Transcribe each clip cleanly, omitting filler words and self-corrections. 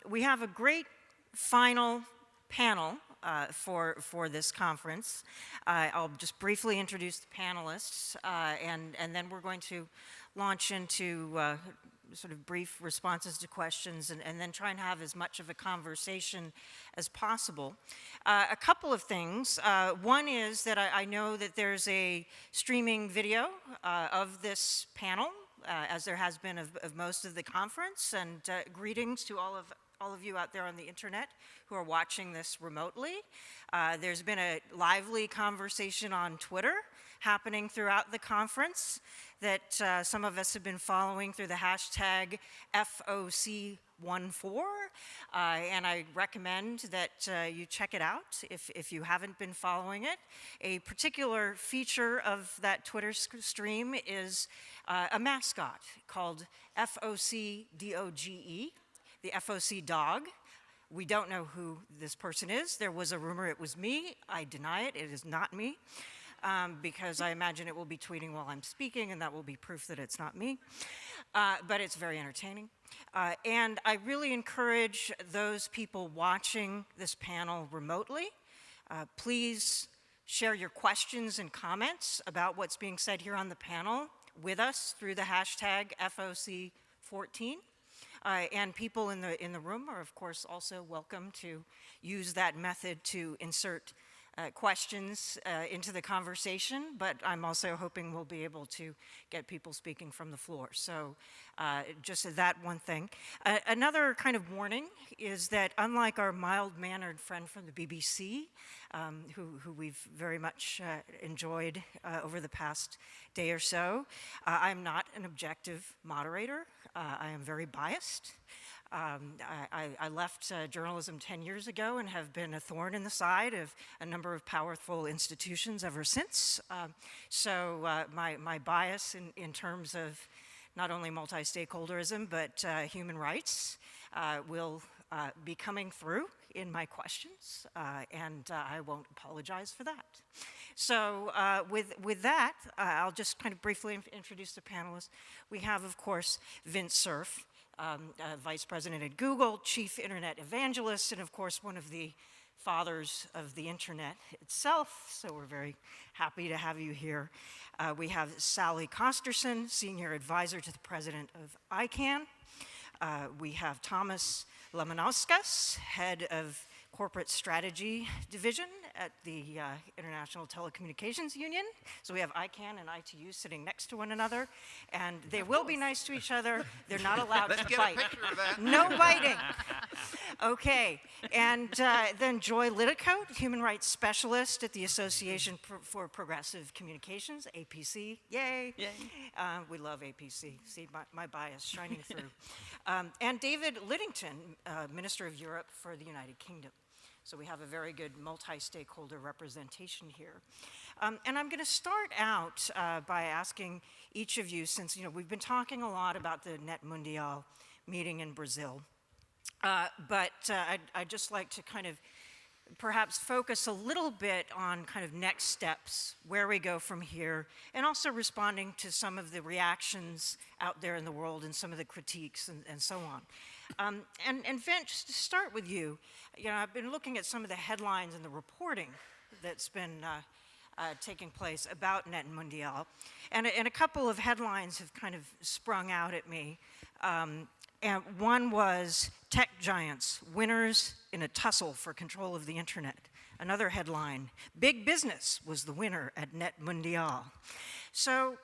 We have a great final panel for this conference. I'll just briefly introduce the panelists, and then we're going to launch into sort of brief responses to questions and then try and have as much of a conversation as possible. A couple of things. One is that I know that there's a streaming video of this panel, as there has been of most of the conference, and greetings to all of you out there on the internet who are watching this remotely. There's been a lively conversation on Twitter happening throughout the conference that some of us have been following through the hashtag FOC14, and I recommend that you check it out if you haven't been following it. A particular feature of that Twitter stream is a mascot called FOC DOGE, the FOC dog. We don't know who this person is. There was a rumor it was me. I deny it. It is not me, because I imagine it will be tweeting while I'm speaking, and that will be proof that it's not me. But it's very entertaining. And I really encourage those people watching this panel remotely, please share your questions and comments about what's being said here on the panel with us through the hashtag FOC14. And people in the room are, of course, also welcome to use that method to insert questions into the conversation, but I'm also hoping we'll be able to get people speaking from the floor. So just that one thing. Another kind of warning is that unlike our mild-mannered friend from the BBC, who we've very much enjoyed over the past day or so, I'm not an objective moderator. I am very biased. I left journalism 10 years ago and have been a thorn in the side of a number of powerful institutions ever since. So my bias in terms of not only multi-stakeholderism, but human rights will be coming through in my questions, and I won't apologize for that. So with that, I'll just kind of briefly introduce the panelists. We have, of course, Vint Cerf, Vice President at Google, Chief Internet Evangelist, and of course one of the fathers of the internet itself, so we're very happy to have you here. We have Sally Kosterson, Senior Advisor to the President of ICANN. We have Thomas Lemanauskas, Head of Corporate Strategy Division at the International Telecommunications Union. So we have ICANN and ITU sitting next to one another, and they will be nice to each other. They're not allowed to Let's bite. get a picture of that. No biting. Okay, and then Joy Lidicote, Human Rights Specialist at the Association for Progressive Communications, APC. Yay. Yay. We love APC. See my bias shining through. And David Liddington, Minister of Europe for the United Kingdom. So we have a very good multi-stakeholder representation here. And I'm going to start out by asking each of you, since we've been talking a lot about the NetMundial meeting in Brazil, but I'd just like to kind of perhaps focus a little bit on kind of next steps, where we go from here, and also responding to some of the reactions out there in the world and some of the critiques and so on. And Vint, just to start with you, I've been looking at some of the headlines and the reporting that's been taking place about NetMundial, and a couple of headlines have kind of sprung out at me. And one was tech giants, winners in a tussle for control of the internet. Another headline, big business was the winner at NetMundial. So,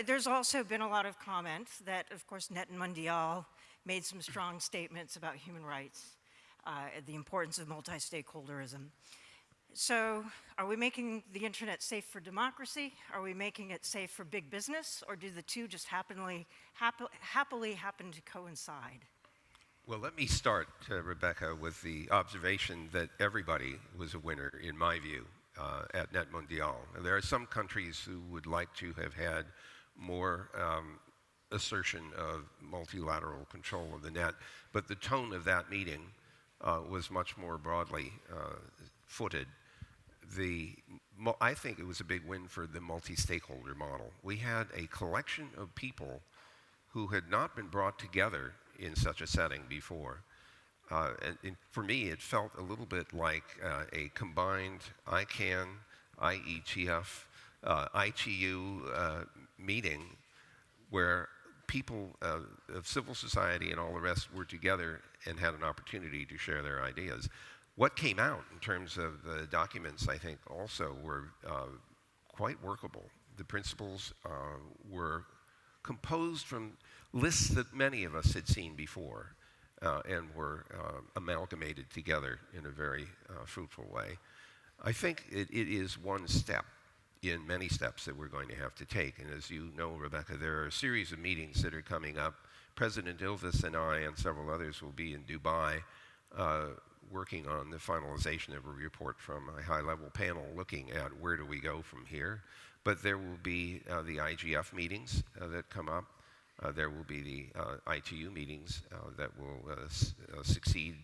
there's also been a lot of comments that, of course, NetMundial made some strong statements about human rights, the importance of multi-stakeholderism. So, are we making the internet safe for democracy? Are we making it safe for big business? Or do the two just happily happen to coincide? Well, let me start, Rebecca, with the observation that everybody was a winner, in my view, at NetMundial. There are some countries who would like to have had more assertion of multilateral control of the net, but the tone of that meeting was much more broadly footed. I think it was a big win for the multi-stakeholder model. We had a collection of people who had not been brought together in such a setting before. And for me, it felt a little bit like a combined ICANN, IETF, ITU meeting where people of civil society and all the rest were together and had an opportunity to share their ideas. What came out in terms of the documents, I think, also were quite workable. The principles were composed from lists that many of us had seen before and were amalgamated together in a very fruitful way. I think it is one step in many steps that we're going to have to take. And as you know, Rebecca, there are a series of meetings that are coming up. President Ilves and I and several others will be in Dubai working on the finalization of a report from a high-level panel looking at where do we go from here. But there will be the IGF meetings that come up. There will be the ITU meetings that will succeed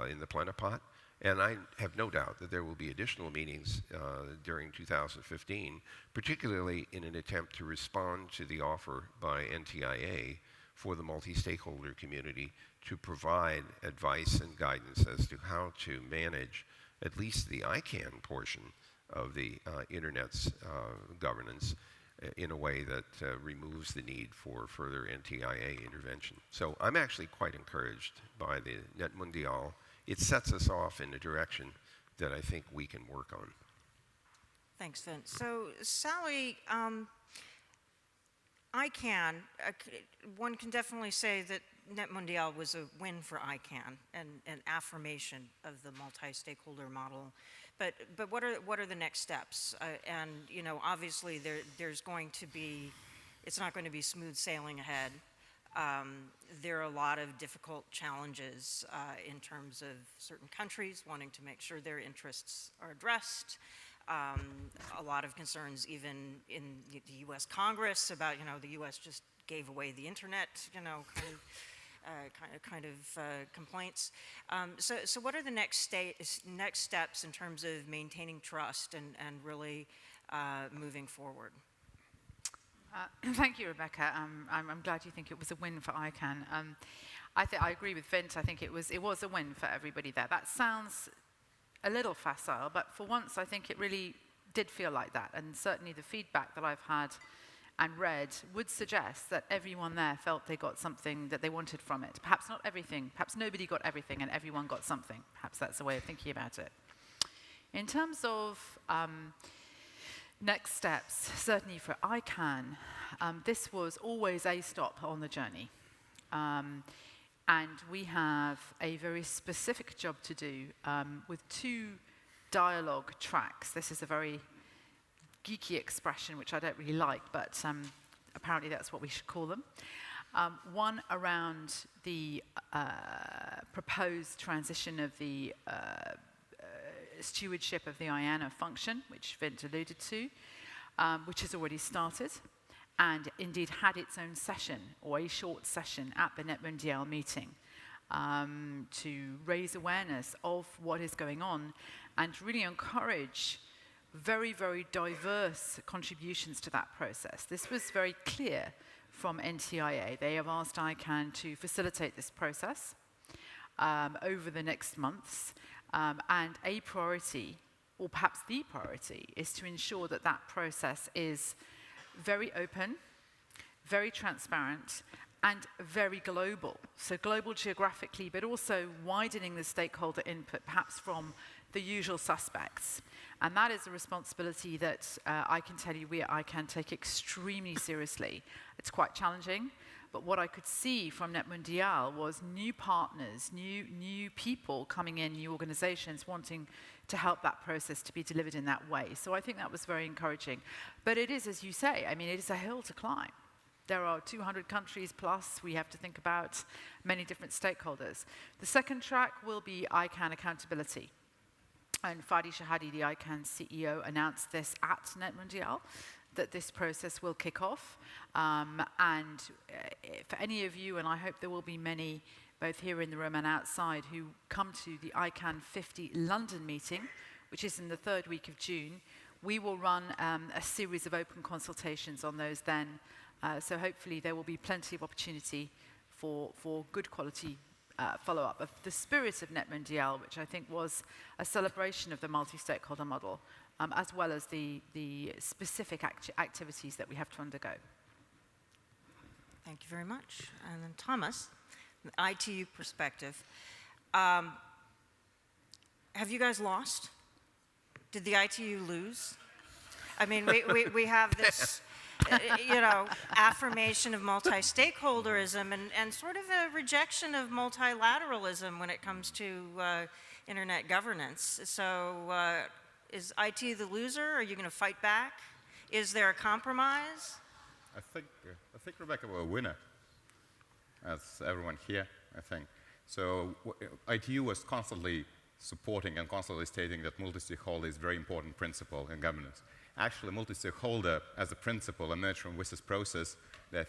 in the Plenipot. And I have no doubt that there will be additional meetings during 2015, particularly in an attempt to respond to the offer by NTIA for the multi-stakeholder community to provide advice and guidance as to how to manage at least the ICANN portion of the Internet's governance in a way that removes the need for further NTIA intervention. So I'm actually quite encouraged by the Net Mundial. It sets us off in a direction that I think we can work on. Thanks, Vince. So, Sally, one can definitely say that Net Mundial was a win for ICANN and an affirmation of the multi-stakeholder model. But what are the next steps? And you know, obviously there's going to be, it's not going to be smooth sailing ahead. There are a lot of difficult challenges in terms of certain countries wanting to make sure their interests are addressed. A lot of concerns even in the U.S. Congress about, you know, the U.S. just gave away the internet, you know, kind of complaints. So what are the next steps in terms of maintaining trust and really moving forward? Thank you, Rebecca. I'm glad you think it was a win for ICANN. I agree with Vince. I think it was a win for everybody there. That sounds a little facile, but for once I think it really did feel like that. And certainly the feedback that I've had and read would suggest that everyone there felt they got something that they wanted from it. Perhaps not everything. Perhaps nobody got everything and everyone got something. Perhaps that's the way of thinking about it. In terms of next steps, certainly for ICANN, this was always a stop on the journey. And we have a very specific job to do with 2 dialogue tracks. This is a very geeky expression, which I don't really like, but apparently that's what we should call them. One around the proposed transition of the stewardship of the IANA function, which Vint alluded to, which has already started and indeed had its own session, or a short session, at the Net Mundial meeting to raise awareness of what is going on and to really encourage very, very diverse contributions to that process. This was very clear from NTIA. They have asked ICANN to facilitate this process over the next months, and a priority, or perhaps the priority, is to ensure that that process is very open, very transparent, and very global. So global geographically, but also widening the stakeholder input, perhaps from the usual suspects. And that is a responsibility that I can tell you we at ICANN take extremely seriously. It's quite challenging, but what I could see from Net Mundial was new partners, new people coming in, new organizations wanting to help that process to be delivered in that way. So I think that was very encouraging. But it is, as you say, I mean, it is a hill to climb. There are 200 countries plus. We have to think about many different stakeholders. The second track will be ICANN accountability. And Fadi Shahadi, the ICANN CEO, announced this at Net Mundial, that this process will kick off. And for any of you, and I hope there will be many, both here in the room and outside, who come to the ICANN 50 London meeting, which is in the 3rd week of June, we will run a series of open consultations on those then. So hopefully there will be plenty of opportunity for good quality follow-up of the spirit of Net Mondial, which I think was a celebration of the multi-stakeholder model, as well as the specific activities that we have to undergo. Thank you very much. And then Thomas, from the ITU perspective, have you guys lost? Did the ITU lose? I mean, we have this, affirmation of multi-stakeholderism and sort of a rejection of multilateralism when it comes to internet governance. So is ITU the loser? Are you going to fight back? Is there a compromise? I think Rebecca, we're a winner, as everyone here, I think. So ITU was constantly supporting and constantly stating that multi-stakeholder is a very important principle in governance. Actually, multi-stakeholder as a principle emerged from WSIS process that,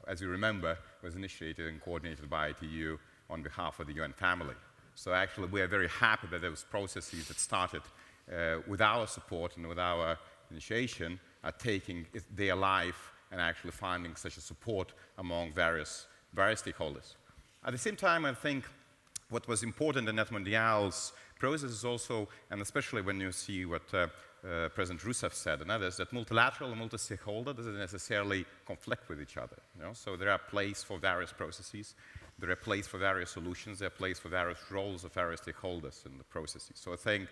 as you remember, was initiated and coordinated by ITU on behalf of the UN family. So actually, we are very happy that those processes that started with our support and with our initiation are taking their life and actually finding such a support among various stakeholders. At the same time, I think what was important in Net Mondial's process is also, and especially when you see what President Rousseff said and others, that multilateral and multi-stakeholder doesn't necessarily conflict with each other. So there are places for various processes, there are places for various solutions, there are places for various roles of various stakeholders in the processes. So I think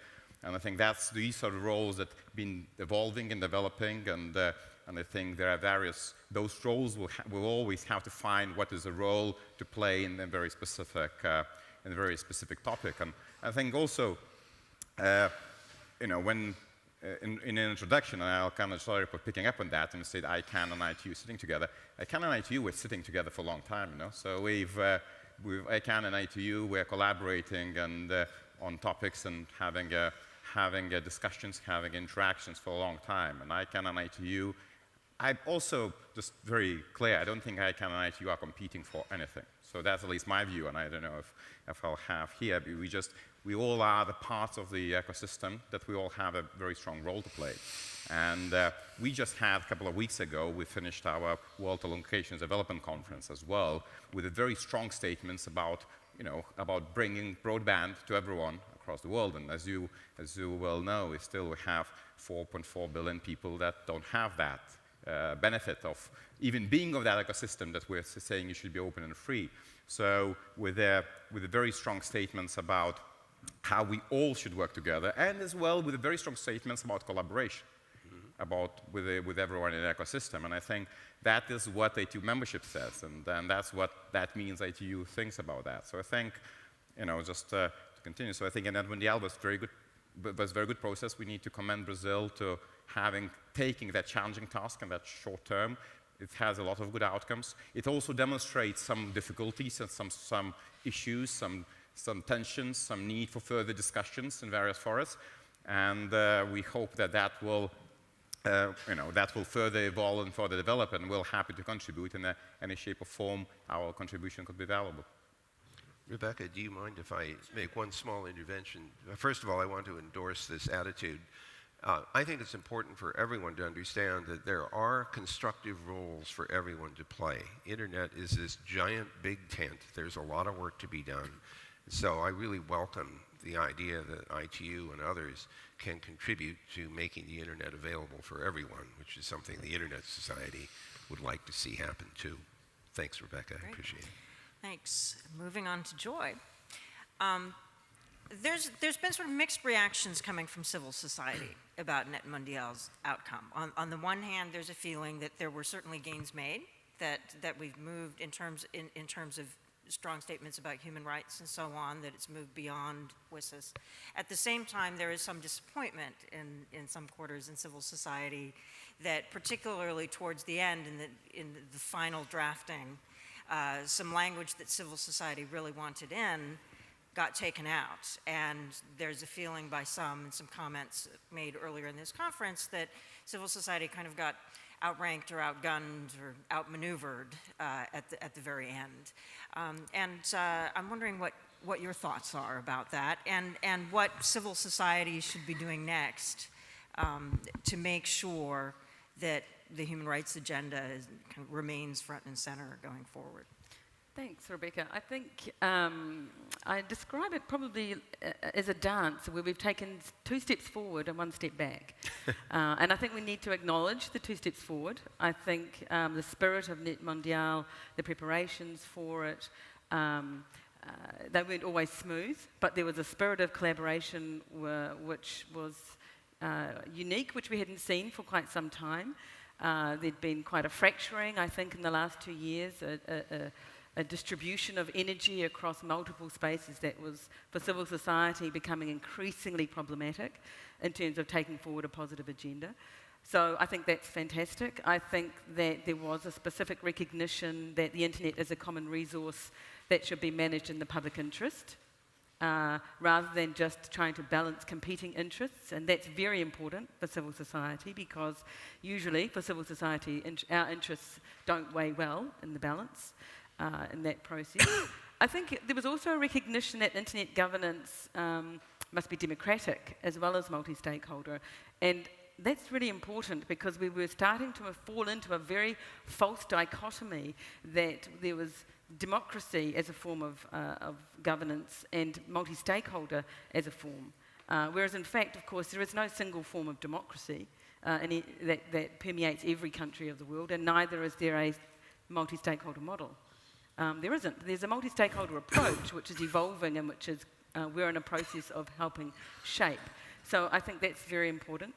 that's these are the roles that have been evolving and developing, and I think there are those roles will always have to find what is a role to play in a very specific topic. And I think also, when in an introduction, and I'll kind of sorry for picking up on that and said ICANN and ITU sitting together. ICANN and ITU were sitting together for a long time, So with ICANN and ITU, we're collaborating and on topics and having discussions, having interactions for a long time. And ICANN and ITU, I'm also just very clear, I don't think ICANN and ITU are competing for anything. So that's at least my view, and I don't know if I'll have here, but we all are the parts of the ecosystem that we all have a very strong role to play. And we just had, a couple of weeks ago, we finished our World Telecommunications Development Conference as well, with very strong statements about bringing broadband to everyone across the world. And as you well know, we have 4.4 billion people that don't have that benefit of even being of that ecosystem that we're saying it should be open and free. So with the very strong statements about how we all should work together, and as well with the very strong statements about collaboration, with everyone in the ecosystem. And I think that is what ITU membership says, and that's what that means ITU thinks about that. So I think, just to continue, so I think Net Mondial was very good process. We need to commend Brazil to taking that challenging task in that short term. It has a lot of good outcomes. It also demonstrates some difficulties and some issues, some tensions, some need for further discussions in various forums. And we hope that will further evolve and further develop, and we're happy to contribute in any shape or form our contribution could be valuable. Rebecca, do you mind if I make one small intervention? First of all, I want to endorse this attitude. I think it's important for everyone to understand that there are constructive roles for everyone to play. Internet is this giant big tent. There's a lot of work to be done. So I really welcome the idea that ITU and others can contribute to making the internet available for everyone, which is something the Internet Society would like to see happen too. Thanks, Rebecca. Great. I appreciate it. Thanks. Moving on to Joy. There's been sort of mixed reactions coming from civil society about Net Mondial's outcome. On the one hand, there's a feeling that there were certainly gains made, that we've moved in terms of strong statements about human rights and so on, that it's moved beyond WSIS. At the same time, there is some disappointment in some quarters in civil society that particularly towards the end, in the final drafting, some language that civil society really wanted in got taken out. And there's a feeling by some, and some comments made earlier in this conference, that civil society kind of got outranked or outgunned or outmaneuvered at the very end. I'm wondering what your thoughts are about that, and what civil society should be doing next to make sure that the human rights agenda kind of remains front and center going forward. Thanks, Rebecca. I think I describe it probably as a dance where we've taken 2 steps forward and 1 step back. And I think we need to acknowledge the 2 steps forward. I think the spirit of Net Mondial, the preparations for it, they weren't always smooth, but there was a spirit of collaboration which was unique, which we hadn't seen for quite some time. There'd been quite a fracturing, I think, in the last 2 years, a distribution of energy across multiple spaces that was, for civil society, becoming increasingly problematic in terms of taking forward a positive agenda. So I think that's fantastic. I think that there was a specific recognition that the internet is a common resource that should be managed in the public interest, rather than just trying to balance competing interests. And that's very important for civil society, because usually for civil society, our interests don't weigh well in the balance. In that process. I think there was also a recognition that internet governance must be democratic as well as multi-stakeholder. And that's really important, because we were starting to fall into a very false dichotomy that there was democracy as a form of governance and multi-stakeholder as a form. Whereas in fact, of course, there is no single form of democracy that permeates every country of the world, and neither is there a multi-stakeholder model. There isn't. There's a multi-stakeholder approach which is evolving and which is we're in a process of helping shape. So I think that's very important.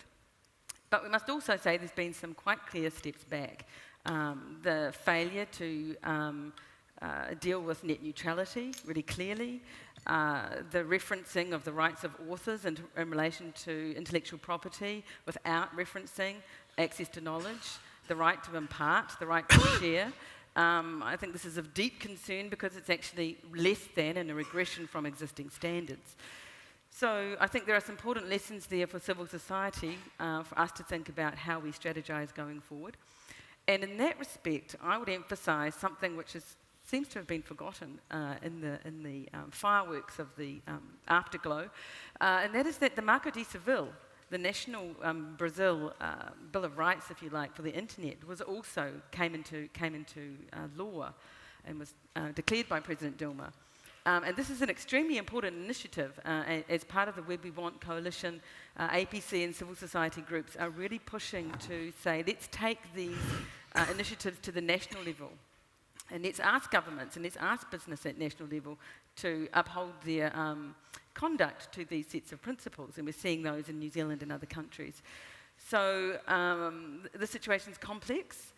But we must also say there's been some quite clear steps back. The failure to deal with net neutrality really clearly, the referencing of the rights of authors in relation to intellectual property without referencing access to knowledge, the right to impart, the right to share. I think this is of deep concern because it's actually less than and a regression from existing standards. So I think there are some important lessons there for civil society for us to think about how we strategize going forward. And in that respect, I would emphasize something which seems to have been forgotten in the fireworks of the afterglow, and that is that the Marco de Civil, the national Brazil Bill of Rights, if you like, for the internet, was also came into law and was declared by President Dilma. And this is an extremely important initiative as part of the Web We Want coalition. APC and civil society groups are really pushing to say, let's take these initiatives to the national level. And let's ask governments and let's ask business at national level to uphold their conduct to these sets of principles. And we're seeing those in New Zealand and other countries. So the situation's complex.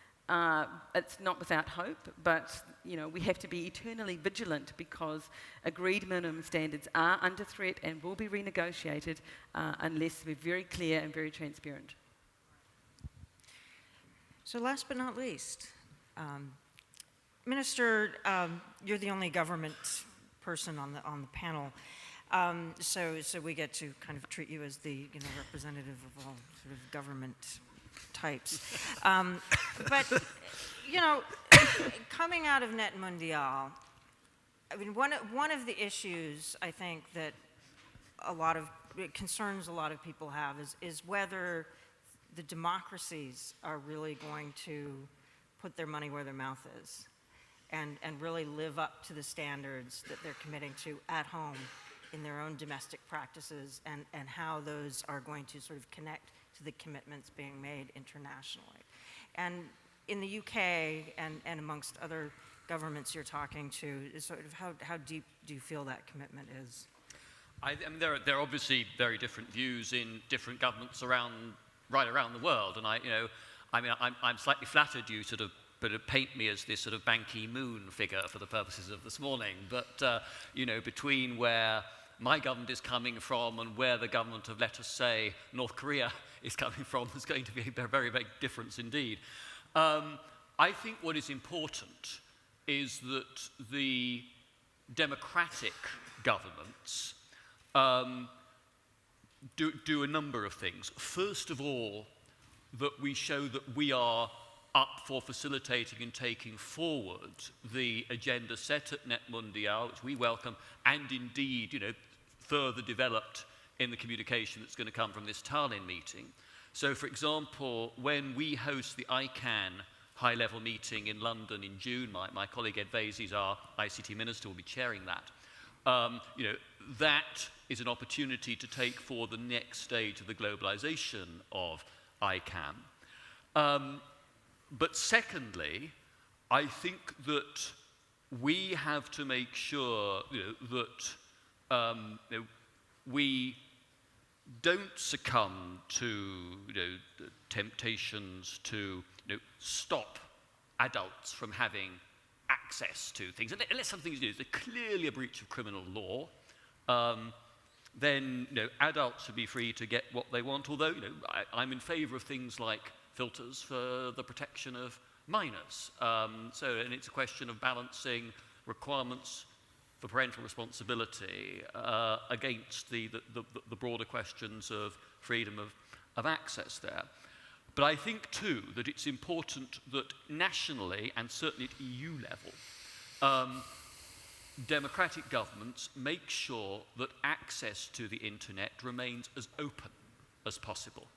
It's not without hope, but we have to be eternally vigilant because agreed minimum standards are under threat and will be renegotiated unless we're very clear and very transparent. So last but not least, Minister, you're the only government person on the panel, so we get to kind of treat you as the representative of all sort of government types. But coming out of Net Mondial, I mean, one of the issues I think that concerns a lot of people have is whether the democracies are really going to put their money where their mouth is and really live up to the standards that they're committing to at home in their own domestic practices, and how those are going to sort of connect to the commitments being made internationally. And in the UK and amongst other governments you're talking to, is sort of how deep do you feel that commitment is? I mean, there are obviously very different views in different governments right around the world, and I'm slightly flattered you sort of paint me as this sort of Ban Ki-moon figure for the purposes of this morning. But between where my government is coming from and where the government of, let us say, North Korea is coming from, there's going to be a very big difference indeed. I think what is important is that the democratic governments do a number of things. First of all, that we show that we are up for facilitating and taking forward the agenda set at Net Mondial, which we welcome, and indeed, further developed in the communication that's going to come from this Tallinn meeting. So, for example, when we host the ICANN high-level meeting in London in June. My colleague Ed Vaizey, our ICT minister, will be chairing that. That is an opportunity to take forward the next stage of the globalization of ICANN. But secondly, I think that we have to make sure that we don't succumb to the temptations to stop adults from having access to things. Unless something is clearly a breach of criminal law, then adults should be free to get what they want. Although I'm in favour of things like filters for the protection of minors. And it's a question of balancing requirements for parental responsibility against the broader questions of freedom of access there. But I think, too, that it's important that nationally, and certainly at EU level, democratic governments make sure that access to the internet remains as open as possible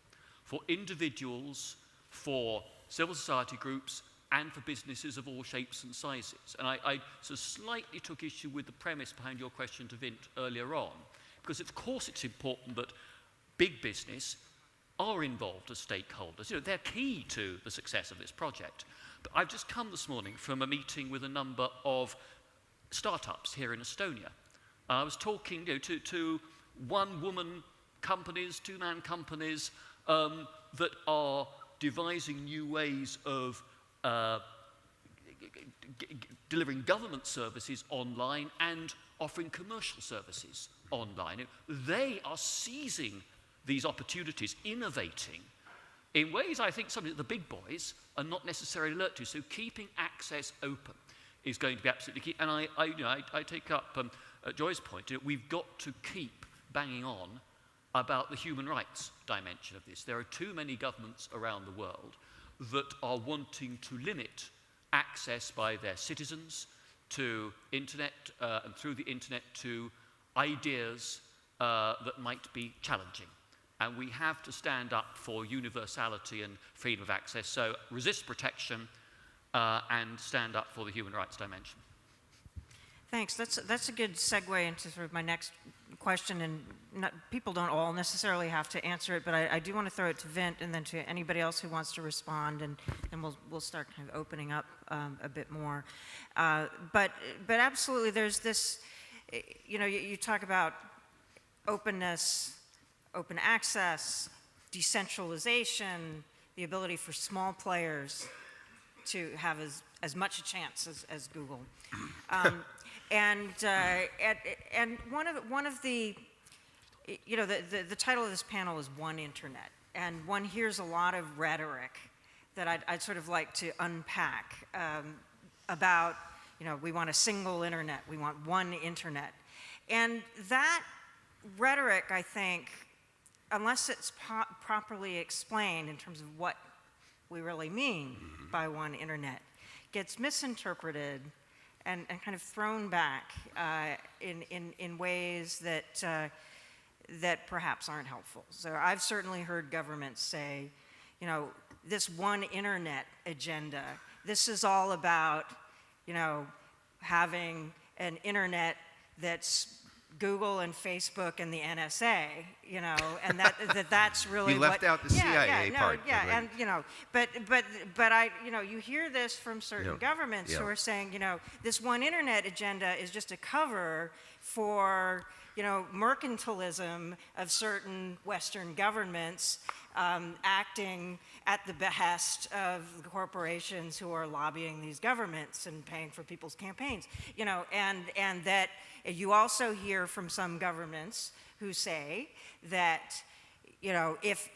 for individuals, for civil society groups, and for businesses of all shapes and sizes. And I sort of slightly took issue with the premise behind your question to Vint earlier on, because of course it's important that big business are involved as stakeholders. They're key to the success of this project. But I've just come this morning from a meeting with a number of startups here in Estonia. I was talking to one-woman companies, two-man companies that are devising new ways of delivering government services online and offering commercial services online. They are seizing these opportunities, innovating in ways I think something that the big boys are not necessarily alert to. So keeping access open is going to be absolutely key. And I take up Joy's point. We've got to keep banging on about the human rights dimension of this. There are too many governments around the world that are wanting to limit access by their citizens to internet and through the internet to ideas that might be challenging. And we have to stand up for universality and freedom of access. So resist protection and stand up for the human rights dimension. Thanks. That's a good segue into sort of my next question, and people don't all necessarily have to answer it, but I do want to throw it to Vint and then to anybody else who wants to respond, and we'll start kind of opening up a bit more. But absolutely, there's this. You talk about openness, open access, decentralization, the ability for small players to have as much a chance as Google. And one of the title of this panel is One Internet, and one hears a lot of rhetoric that I'd sort of like to unpack about, we want a single internet, we want one internet. And that rhetoric, I think, unless it's properly explained in terms of what we really mean by one internet, gets misinterpreted and kind of thrown back in ways that perhaps aren't helpful. So I've certainly heard governments say, this one internet agenda, this is all about, having an internet that's Google and Facebook and the NSA, and that's really you left out the CIA part. And but you hear this from certain governments who are saying, this one internet agenda is just a cover for mercantilism of certain Western governments acting at the behest of the corporations who are lobbying these governments and paying for people's campaigns, and that you also hear from some governments who say that, if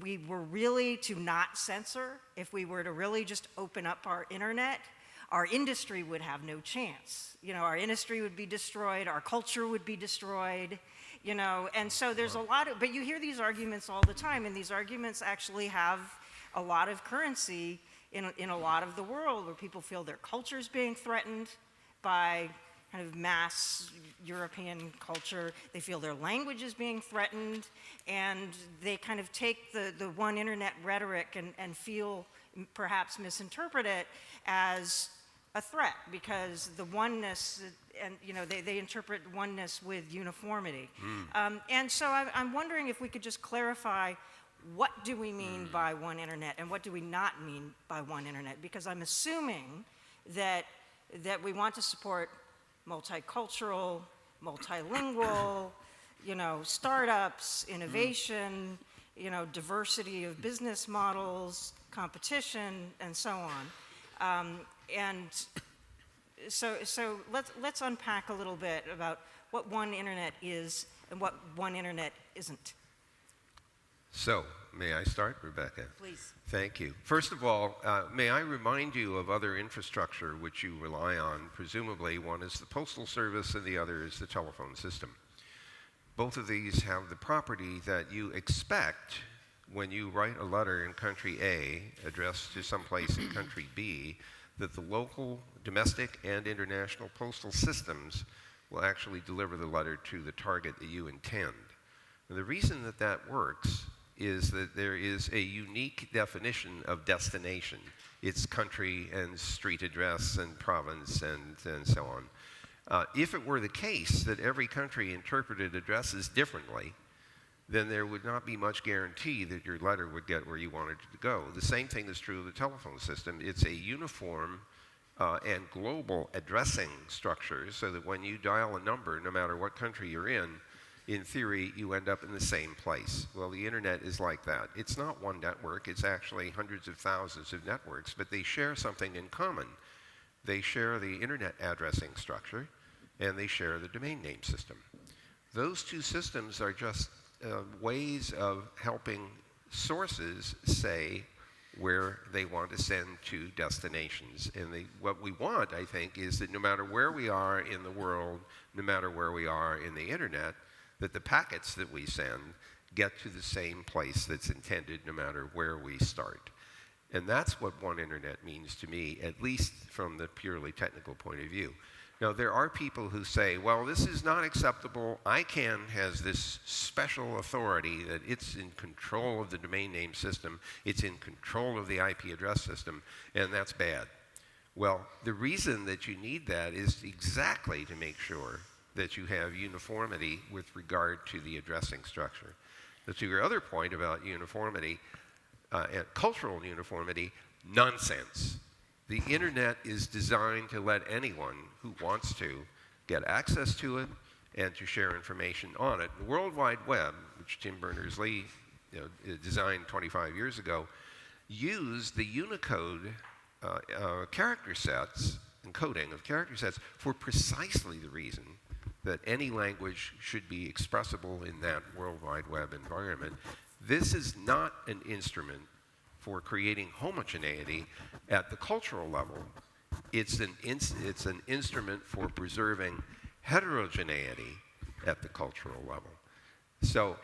we were really to not censor, if we were to really just open up our internet, our industry would have no chance. Our industry would be destroyed, our culture would be destroyed, and so there's a lot of, but you hear these arguments all the time, and these arguments actually have a lot of currency in a lot of the world where people feel their culture's being threatened by kind of mass European culture. They feel their language is being threatened, and they kind of take the one internet rhetoric and feel perhaps misinterpret it as a threat, because the oneness, and they interpret oneness with uniformity. And so I'm wondering if we could just clarify, what do we mean by one internet and what do we not mean by one internet? Because I'm assuming that we want to support multicultural, multilingual, startups, innovation, diversity of business models, competition, and so on. And so let's unpack a little bit about what one internet is and what one internet isn't. So, may I start, Rebecca? Please. Thank you. First of all, may I remind you of other infrastructure which you rely on? Presumably, one is the postal service and the other is the telephone system. Both of these have the property that you expect when you write a letter in country A addressed to someplace in country B, that the local, domestic, and international postal systems will actually deliver the letter to the target that you intend. And the reason that that works is that there is a unique definition of destination. It's country and street address and province and so on. If it were the case that every country interpreted addresses differently, then there would not be much guarantee that your letter would get where you wanted it to go. The same thing is true of the telephone system. It's a uniform and global addressing structure, so that when you dial a number, no matter what country you're in theory, you end up in the same place. Well, the internet is like that. It's not one network. It's actually hundreds of thousands of networks, but they share something in common. They share the internet addressing structure, and they share the domain name system. Those two systems are just ways of helping sources say where they want to send to destinations. And what we want, I think, is that no matter where we are in the world, no matter where we are in the internet, that the packets that we send get to the same place that's intended, no matter where we start. And that's what one internet means to me, at least from the purely technical point of view. Now, there are people who say, well, this is not acceptable. ICANN has this special authority that it's in control of the domain name system, it's in control of the IP address system, and that's bad. Well, the reason that you need that is exactly to make sure that you have uniformity with regard to the addressing structure. But to your other point about uniformity, and cultural uniformity, nonsense. The internet is designed to let anyone who wants to get access to it and to share information on it. The World Wide Web, which Tim Berners-Lee designed 25 years ago, used the Unicode character sets, encoding of character sets, for precisely the reason that any language should be expressible in that World Wide Web environment. This is not an instrument for creating homogeneity at the cultural level. It's an instrument for preserving heterogeneity at the cultural level. So,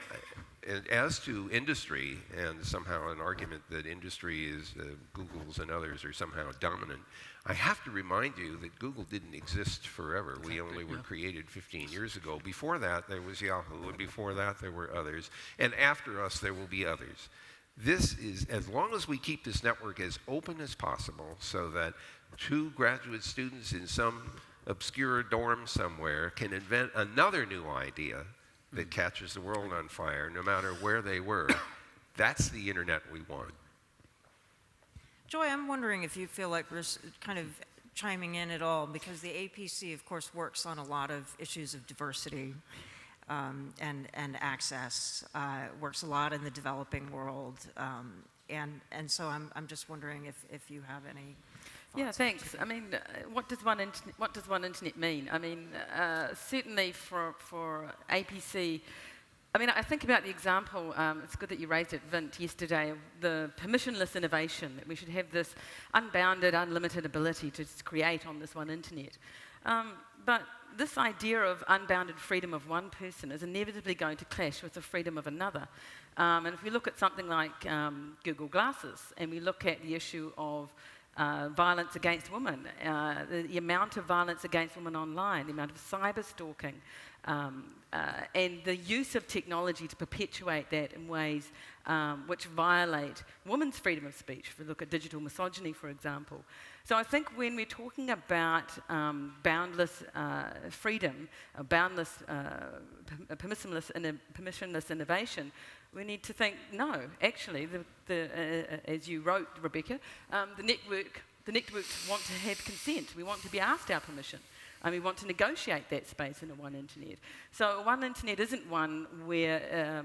as to industry, and somehow an argument that industry is Google's and others are somehow dominant, I have to remind you that Google didn't exist forever. We only were created 15 years ago. Before that, there was Yahoo, and before that, there were others. And after us, there will be others. This is, as long as we keep this network as open as possible so that two graduate students in some obscure dorm somewhere can invent another new idea that catches the world on fire, no matter where they were, that's the internet we want. Joy, I'm wondering if you feel like we're kind of chiming in at all, because the APC, of course, works on a lot of issues of diversity and access, works a lot in the developing world, and so I'm just wondering if you have any thoughts. Yeah, thanks. I mean, what does one internet mean? I mean, certainly for APC, I mean, I think about the example, it's good that you raised it, Vint, yesterday, of the permissionless innovation, that we should have this unbounded, unlimited ability to just create on this one internet. But this idea of unbounded freedom of one person is inevitably going to clash with the freedom of another. And if we look at something like Google Glasses, and we look at the issue of violence against women, the amount of violence against women online, the amount of cyber stalking, and the use of technology to perpetuate that in ways which violate women's freedom of speech. If we look at digital misogyny, for example. So I think when we're talking about boundless freedom, boundless, permissionless innovation, we need to think, no, actually, as you wrote, Rebecca, the networks want to have consent. We want to be asked our permission. And we want to negotiate that space in a one internet. So one internet isn't one where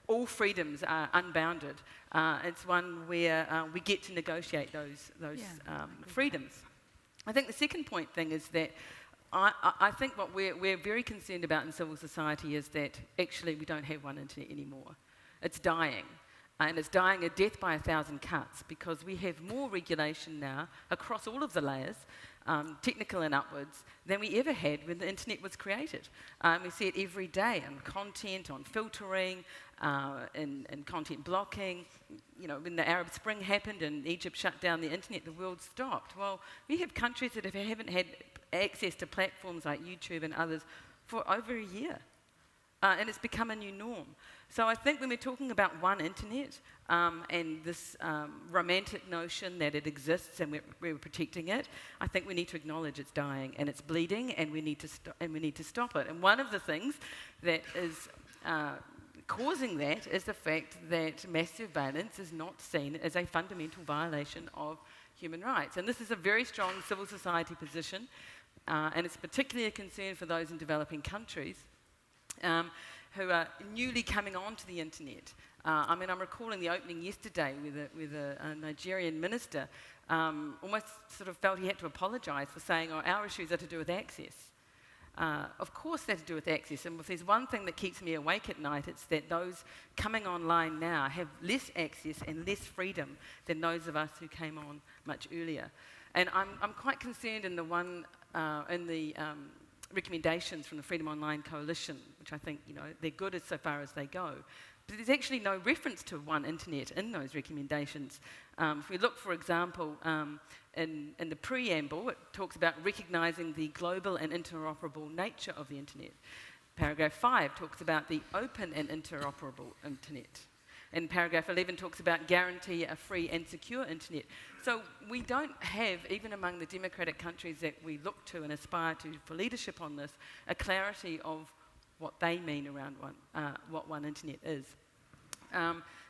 all freedoms are unbounded. It's one where we get to negotiate those freedoms. I think the second point thing is that I think what we're very concerned about in civil society is that actually we don't have one internet anymore. It's dying. And it's dying a death by 1,000 cuts because we have more regulation now across all of the layers, technical and upwards, than we ever had when the internet was created. We see it every day on content, on filtering, in content blocking. You know, when the Arab Spring happened and Egypt shut down the internet, the world stopped. Well, we have countries that haven't had access to platforms like YouTube and others for over a year. And it's become a new norm. So I think when we're talking about one internet and this romantic notion that it exists and we're protecting it, I think we need to acknowledge it's dying and it's bleeding, and we need to stop it. And one of the things that is causing that is the fact that mass surveillance is not seen as a fundamental violation of human rights. And this is a very strong civil society position, and it's particularly a concern for those in developing countries who are newly coming onto the internet. I mean, I'm recalling the opening yesterday with a Nigerian minister, almost sort of felt he had to apologise for saying, oh, our issues are to do with access. Of course they're to do with access, and if there's one thing that keeps me awake at night, it's that those coming online now have less access and less freedom than those of us who came on much earlier. And I'm quite concerned in the recommendations from the Freedom Online Coalition, which I think, you know, they're good as so far as they go. But there's actually no reference to one internet in those recommendations. If we look, for example, in the preamble, it talks about recognising the global and interoperable nature of the internet. Paragraph 5 talks about the open and interoperable internet. And paragraph 11 talks about guarantee a free and secure internet. So we don't have, even among the democratic countries that we look to and aspire to for leadership on this, a clarity of what they mean around what one internet is.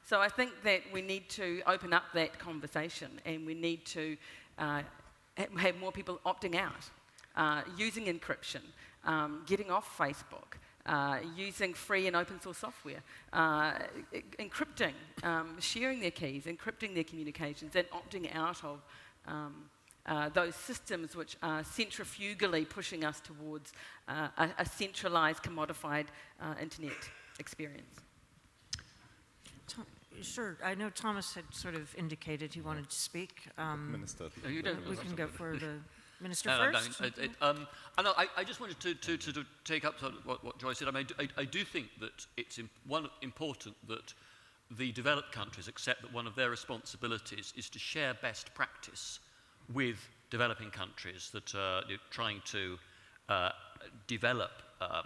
So I think that we need to open up that conversation, and we need to have more people opting out, using encryption, getting off Facebook, using free and open source software, encrypting, sharing their keys, encrypting their communications, and opting out of those systems which are centrifugally pushing us towards a centralised, commodified internet experience. Sure. I know Thomas had sort of indicated he wanted to speak. Minister. No, you don't. We can go for the Minister No, first. I just wanted to take up sort of what Joyce said. I mean, I do think that it's important that the developed countries accept that one of their responsibilities is to share best practice with developing countries that are trying to develop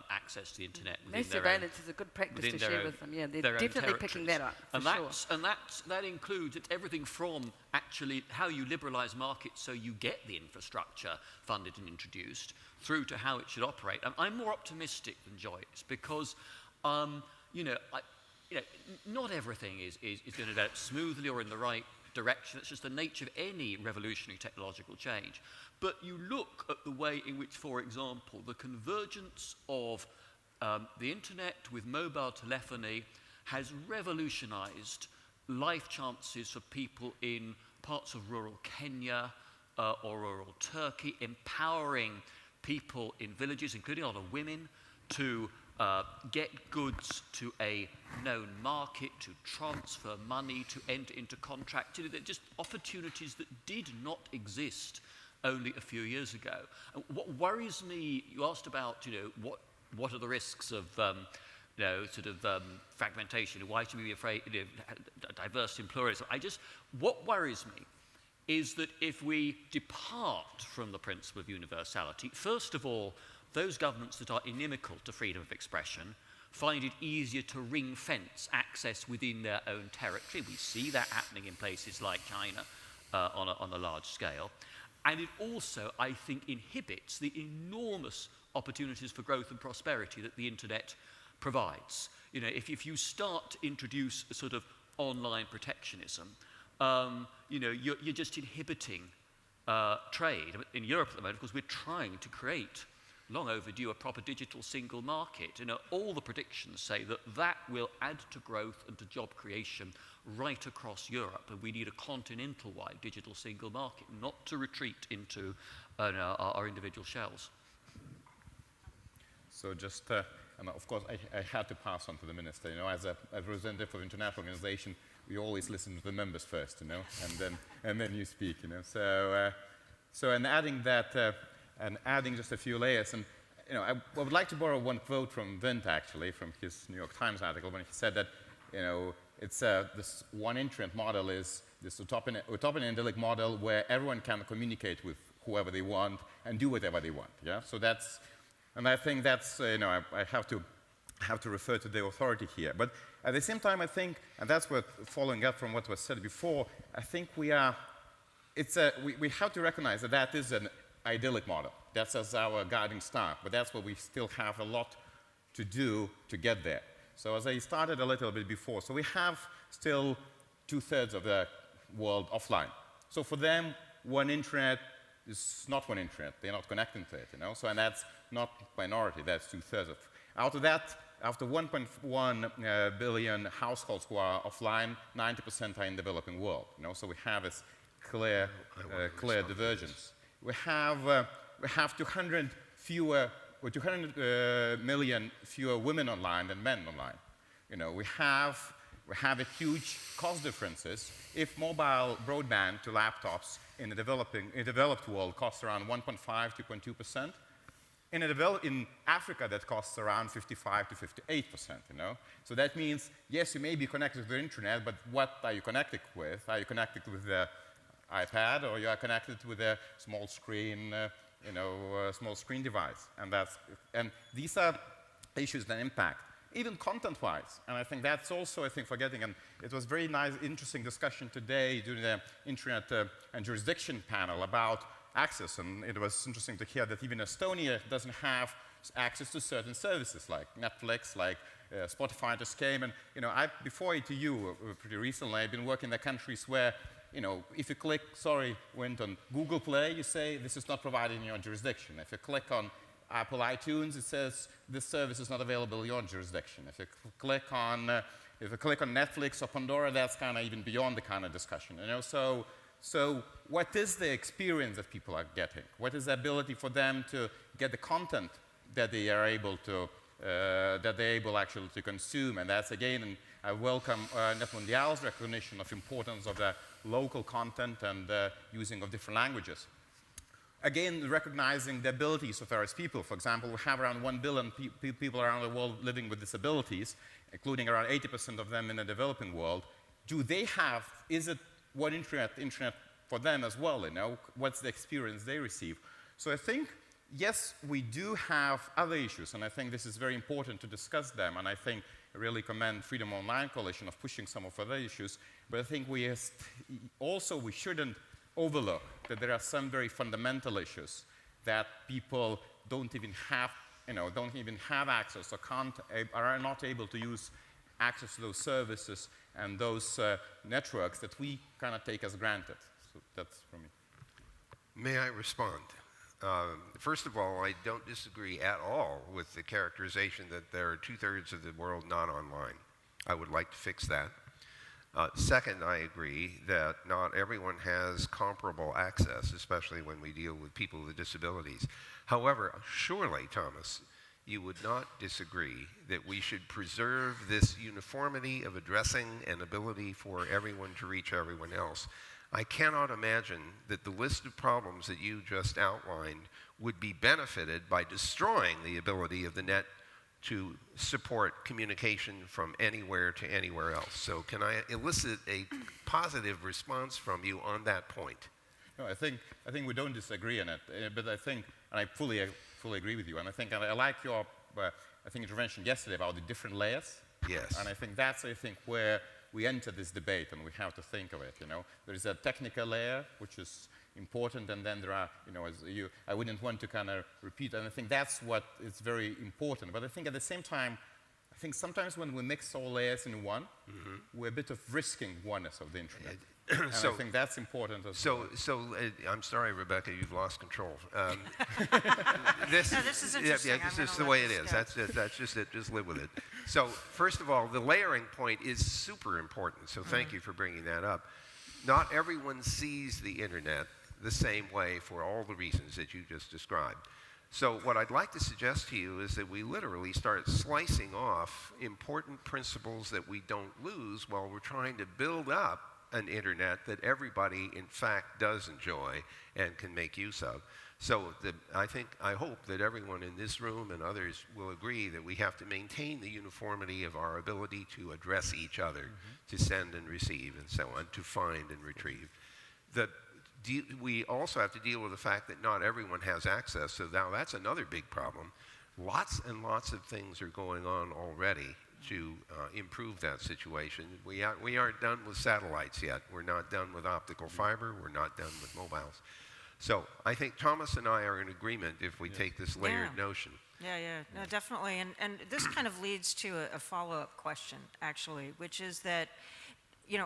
access to the internet. Mass surveillance is a good practice to share with them. Yeah, they're definitely picking that up. That includes everything from actually how you liberalise markets so you get the infrastructure funded and introduced, through to how it should operate. And I'm more optimistic than Joyce because, not everything is going to develop smoothly or in the right direction. It's just the nature of any revolutionary technological change. But you look at the way in which, for example, the convergence of the internet with mobile telephony has revolutionized life chances for people in parts of rural Kenya or rural Turkey, empowering people in villages, including a lot of women, to get goods to a known market, to transfer money, to enter into contracts. They're just opportunities that did not exist only a few years ago. And what worries me, you asked about, what are the risks of, fragmentation? Why should we be afraid, diversity and pluralism? What worries me is that if we depart from the principle of universality, first of all, those governments that are inimical to freedom of expression find it easier to ring-fence access within their own territory. We see that happening in places like China on a large scale. And it also, I think, inhibits the enormous opportunities for growth and prosperity that the internet provides. You know, if you start to introduce a sort of online protectionism, you know, you're just inhibiting trade. In Europe at the moment, of course, we're trying to create, long overdue, a proper digital single market. You know, all the predictions say that that will add to growth and to job creation right across Europe, and we need a continental-wide digital single market, not to retreat into our individual shells. So just, and of course, I had to pass on to the minister. You know, as a representative of international organization, we always listen to the members first, you know, and then you speak, you know. So and adding that, and adding just a few layers, and you know, I would like to borrow one quote from Vint, actually, from his New York Times article, when he said that, you know, it's this one internet model is this utopian idyllic model where everyone can communicate with whoever they want and do whatever they want. Yeah. So that's, and I think that's, you know, I have to refer to the authority here. But at the same time, I think, and that's what, following up from what was said before, I think we have to recognize that that is an idyllic model. That's as our guiding star, but that's what we still have a lot to do to get there. So as I started a little bit before, so we have still 2/3 of the world offline. So for them, one internet is not one internet. They're not connecting to it, you know. So, and that's not minority. That's 2/3 of. Out of that, after 1.1 billion households who are offline, 90% are in the developing world. You know. So we have this clear divergence. We have 200 million fewer women online than men online. You know, we have a huge cost differences. If mobile broadband to laptops in the developed world costs around 1.5 to 2.2%, in Africa that costs around 55 to 58%. You know, so that means yes, you may be connected to the internet, but what are you connected with? Are you connected with the iPad, or you are connected with a small screen? Small screen device, and these are issues that impact, even content-wise. And I think that's also, forgetting, and it was very nice, interesting discussion today during the Internet and Jurisdiction panel about access, and it was interesting to hear that even Estonia doesn't have access to certain services like Netflix, like Spotify just came, and you know, before ATU, pretty recently, I've been working in the countries where, you know, if you click, went on Google Play, you say this is not provided in your jurisdiction. If you click on Apple iTunes, it says this service is not available in your jurisdiction. If you click on Netflix or Pandora, that's kind of even beyond the kind of discussion. You know, so what is the experience that people are getting? What is the ability for them to get the content that they are able to actually to consume? And that's again, and I welcome NetMondial's recognition of importance of the local content and using of different languages. Again, recognizing the abilities of various people. For example, we have around 1 billion people around the world living with disabilities, including around 80% of them in the developing world. Do they have, is it one internet for them as well? You know, what's the experience they receive? So I think, yes, we do have other issues, and I think this is very important to discuss them, and I think I really commend Freedom Online Coalition of pushing some of other issues, but I think we shouldn't overlook that there are some very fundamental issues that people don't even have access or are not able to use access to those services and those networks that we kind of take as granted. So that's from me. May I respond? First of all, I don't disagree at all with the characterization that there are 2/3 of the world not online. I would like to fix that. Second, I agree that not everyone has comparable access, especially when we deal with people with disabilities. However, surely, Thomas, you would not disagree that we should preserve this uniformity of addressing and ability for everyone to reach everyone else. I cannot imagine that the list of problems that you just outlined would be benefited by destroying the ability of the net to support communication from anywhere to anywhere else. So can I elicit a positive response from you on that point? No, I think we don't disagree on it, but I think, and I fully agree with you, and I think I like your intervention yesterday about the different layers. Yes. And I think that's where we enter this debate and we have to think of it. There is a technical layer which is important, and then there are, I wouldn't want to kind of repeat, and I think that's what is very important. But I think at the same time, I think sometimes when we mix all layers in one, we're a bit of risking oneness of the internet. And I think that's important as well. I'm sorry, Rebecca, you've lost control. This is interesting. This is the way it is. That's just it. Just live with it. So first of all, the layering point is super important. So thank you for bringing that up. Not everyone sees the internet the same way for all the reasons that you just described. So what I'd like to suggest to you is that we literally start slicing off important principles that we don't lose while we're trying to build up an internet that everybody, in fact, does enjoy and can make use of. So I hope that everyone in this room and others will agree that we have to maintain the uniformity of our ability to address each other, to send and receive and so on, to find and retrieve. We also have to deal with the fact that not everyone has access, so now that's another big problem. Lots and lots of things are going on already to improve that situation. We aren't done with satellites yet. We're not done with optical fiber. We're not done with mobiles. So I think Thomas and I are in agreement if we take this layered notion. Yeah, no, definitely. And this kind of leads to a follow-up question, actually, which is that,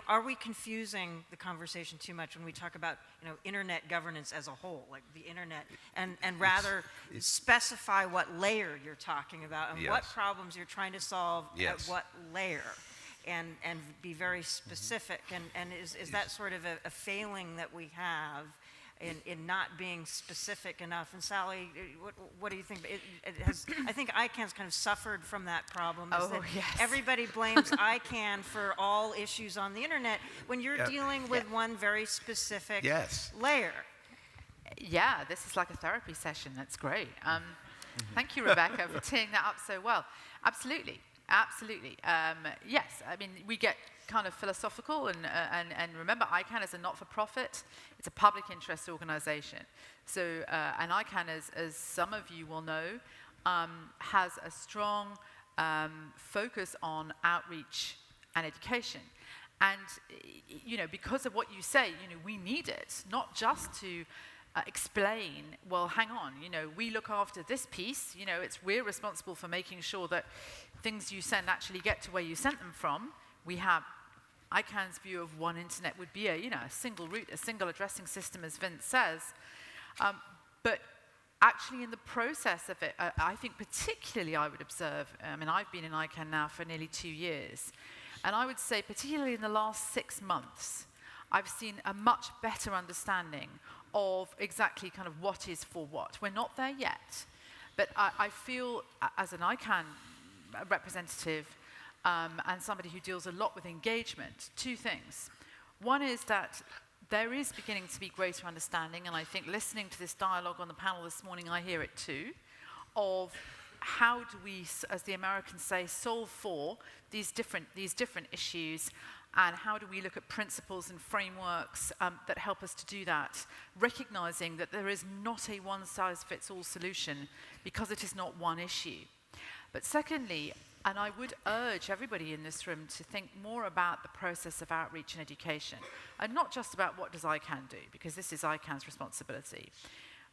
are we confusing the conversation too much when we talk about, internet governance as a whole, like the internet, and rather specify what layer you're talking about and what problems you're trying to solve at what layer, and be very specific. And is that sort of a failing that we have in not being specific enough? And Sally, what do you think? I think ICANN's kind of suffered from that problem. Everybody blames ICANN for all issues on the internet when you're dealing with one very specific layer. Yeah, this is like a therapy session. That's great. Thank you, Rebecca, for teeing that up so well. Absolutely. Yes, I mean, we get kind of philosophical, and remember, ICANN is a not-for-profit. It's a public interest organization. So, and ICANN, as some of you will know, has a strong focus on outreach and education. And, because of what you say, we need it, not just to explain, well, hang on, we look after this piece, we're responsible for making sure that things you send actually get to where you sent them from. We have ICANN's view of one internet would be a single route, a single addressing system, as Vince says. But actually in the process of it, I think particularly I would observe, I've been in ICANN now for nearly 2 years, and I would say particularly in the last 6 months, I've seen a much better understanding of exactly kind of what is for what. We're not there yet, but I feel as an ICANN representative and somebody who deals a lot with engagement, 2 things. One is that there is beginning to be greater understanding, and I think listening to this dialogue on the panel this morning, I hear it too, of how do we, as the Americans say, solve for these different issues, and how do we look at principles and frameworks that help us to do that, recognizing that there is not a one-size-fits-all solution because it is not one issue. But secondly, and I would urge everybody in this room to think more about the process of outreach and education, and not just about what does ICANN do, because this is ICANN's responsibility.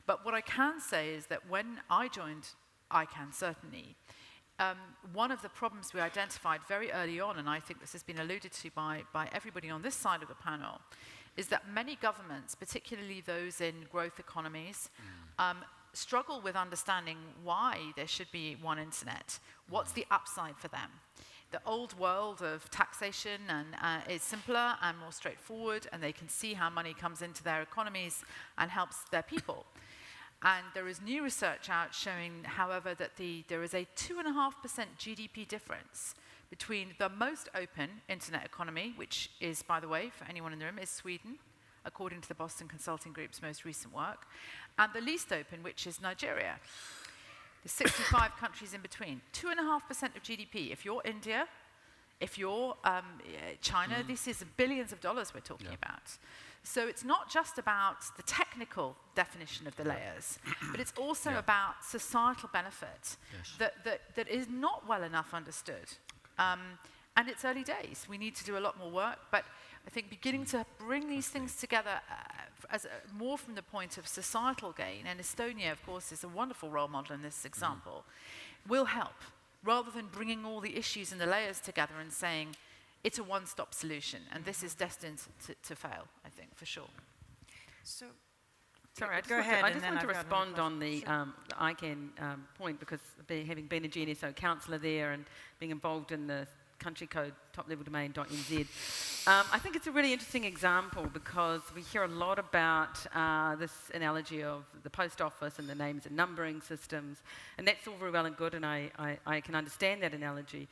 But what I can say is that when I joined ICANN, certainly, one of the problems we identified very early on, and I think this has been alluded to by everybody on this side of the panel, is that many governments, particularly those in growth economies, struggle with understanding why there should be one internet. What's the upside for them? The old world of taxation is simpler and more straightforward, and they can see how money comes into their economies and helps their people. And there is new research out showing, however, that there is a 2.5% GDP difference between the most open internet economy, which is, by the way, for anyone in the room, is Sweden, according to the Boston Consulting Group's most recent work, and the least open, which is Nigeria. There's 65 countries in between. 2.5% of GDP. If you're India, if you're China, this is billions of dollars we're talking about. So it's not just about the technical definition of the layers, but it's also about societal benefit that is not well enough understood. And it's early days. We need to do a lot more work, but I think beginning to bring these things together more from the point of societal gain, and Estonia, of course, is a wonderful role model in this example, will help, rather than bringing all the issues and the layers together and saying, it's a one-stop solution, and this is destined to fail, I think, for sure. So, Sorry, I just Go want ahead, to, I and just then want to I've got another respond on the question. ICANN point, because having been a GNSO councillor there and being involved in the country code top-level-domain.nz, I think it's a really interesting example, because we hear a lot about this analogy of the post office and the names and numbering systems, and that's all very well and good, and I can understand that analogy.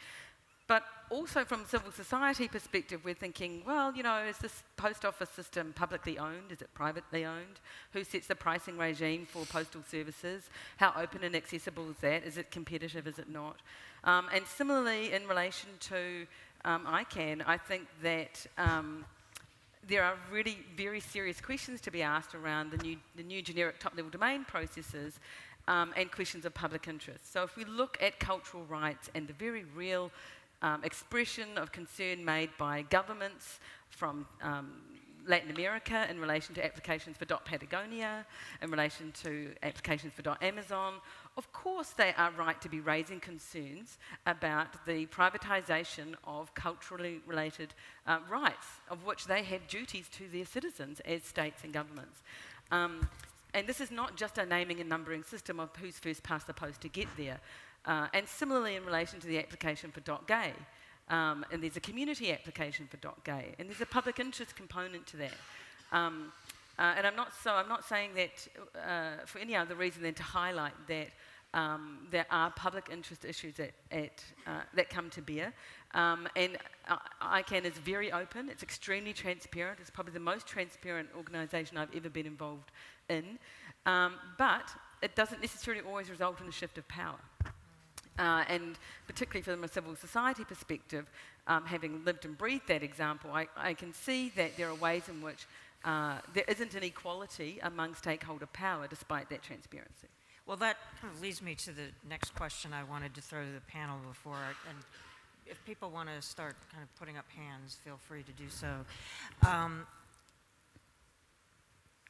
But also from a civil society perspective, we're thinking, well, you know, is this post office system publicly owned? Is it privately owned? Who sets the pricing regime for postal services? How open and accessible is that? Is it competitive? Is it not? And similarly, in relation to ICANN, I think that there are really very serious questions to be asked around the new generic top-level domain processes and questions of public interest. So if we look at cultural rights and the very real expression of concern made by governments from Latin America in relation to applications for .Patagonia, in relation to applications for .Amazon, of course they are right to be raising concerns about the privatisation of culturally related rights, of which they have duties to their citizens as states and governments. And this is not just a naming and numbering system of who's first past the post to get there. And similarly in relation to the application for .gay, and there's a community application for .gay, and there's a public interest component to that. And I'm not saying that for any other reason than to highlight that there are public interest issues that come to bear. And ICANN is very open, it's extremely transparent, it's probably the most transparent organisation I've ever been involved in, but it doesn't necessarily always result in a shift of power. And particularly from a civil society perspective, having lived and breathed that example, I can see that there are ways in which there isn't an equality among stakeholder power despite that transparency. Well, that kind of leads me to the next question I wanted to throw to the panel before, and if people want to start kind of putting up hands, feel free to do so.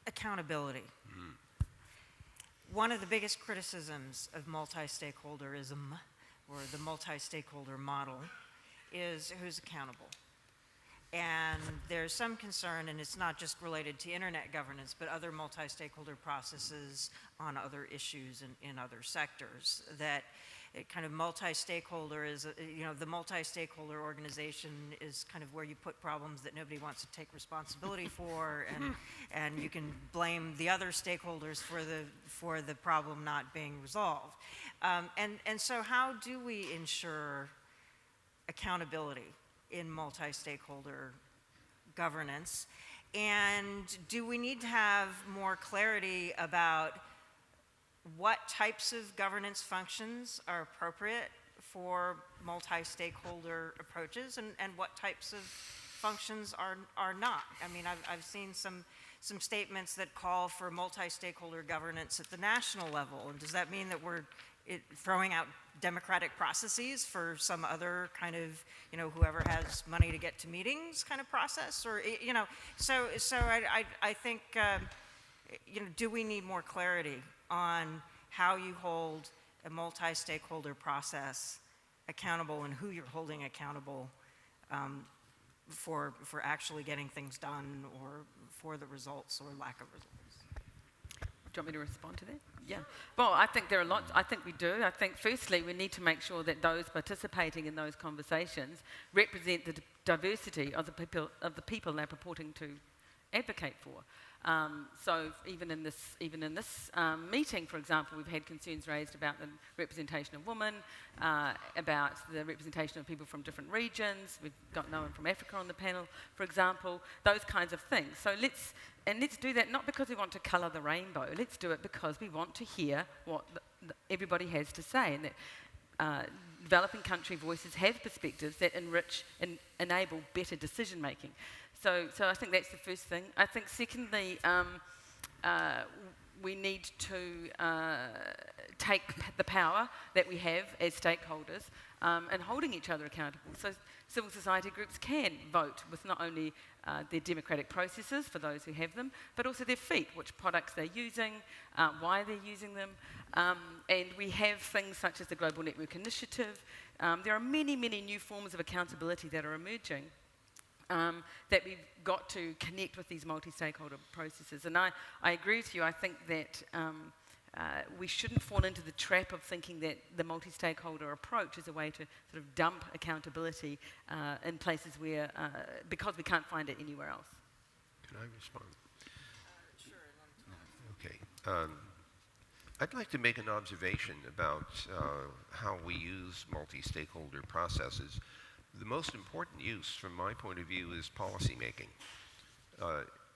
Accountability. One of the biggest criticisms of multi-stakeholderism, or the multi-stakeholder model, is who's accountable. And there's some concern, and it's not just related to internet governance, but other multi-stakeholder processes on other issues in other sectors, that it kind of multi-stakeholder is, the multi-stakeholder organization is kind of where you put problems that nobody wants to take responsibility for, and you can blame the other stakeholders for the problem not being resolved. And so how do we ensure accountability in multi-stakeholder governance? And do we need to have more clarity about what types of governance functions are appropriate for multi-stakeholder approaches, and what types of functions are not? I mean, I've seen some statements that call for multi-stakeholder governance at the national level. And does that mean that we're throwing out democratic processes for some other kind of, whoever has money to get to meetings kind of process? Or, so I think, do we need more clarity on how you hold a multi-stakeholder process accountable, and who you're holding accountable for actually getting things done, or for the results or lack of results? Do you want me to respond to that? Yeah. Well, I think there are lots. I think we do. I think firstly we need to make sure that those participating in those conversations represent the diversity of the people they're purporting to advocate for. So even in this meeting, for example, we've had concerns raised about the representation of women, about the representation of people from different regions. We've got no one from Africa on the panel, for example, those kinds of things. So let's do that not because we want to colour the rainbow. Let's do it because we want to hear what everybody has to say, and that developing country voices have perspectives that enrich and enable better decision making. So I think that's the first thing. I think secondly, we need to take the power that we have as stakeholders and holding each other accountable. So civil society groups can vote with not only their democratic processes for those who have them, but also their feet, which products they're using, why they're using them. And we have things such as the Global Network Initiative. There are many, many new forms of accountability that are emerging. That we've got to connect with these multi-stakeholder processes. And I agree with you. I think that we shouldn't fall into the trap of thinking that the multi-stakeholder approach is a way to sort of dump accountability in places where, because we can't find it anywhere else. Can I respond? Okay. I'd like to make an observation about how we use multi-stakeholder processes. The most important use, from my point of view, is policy making.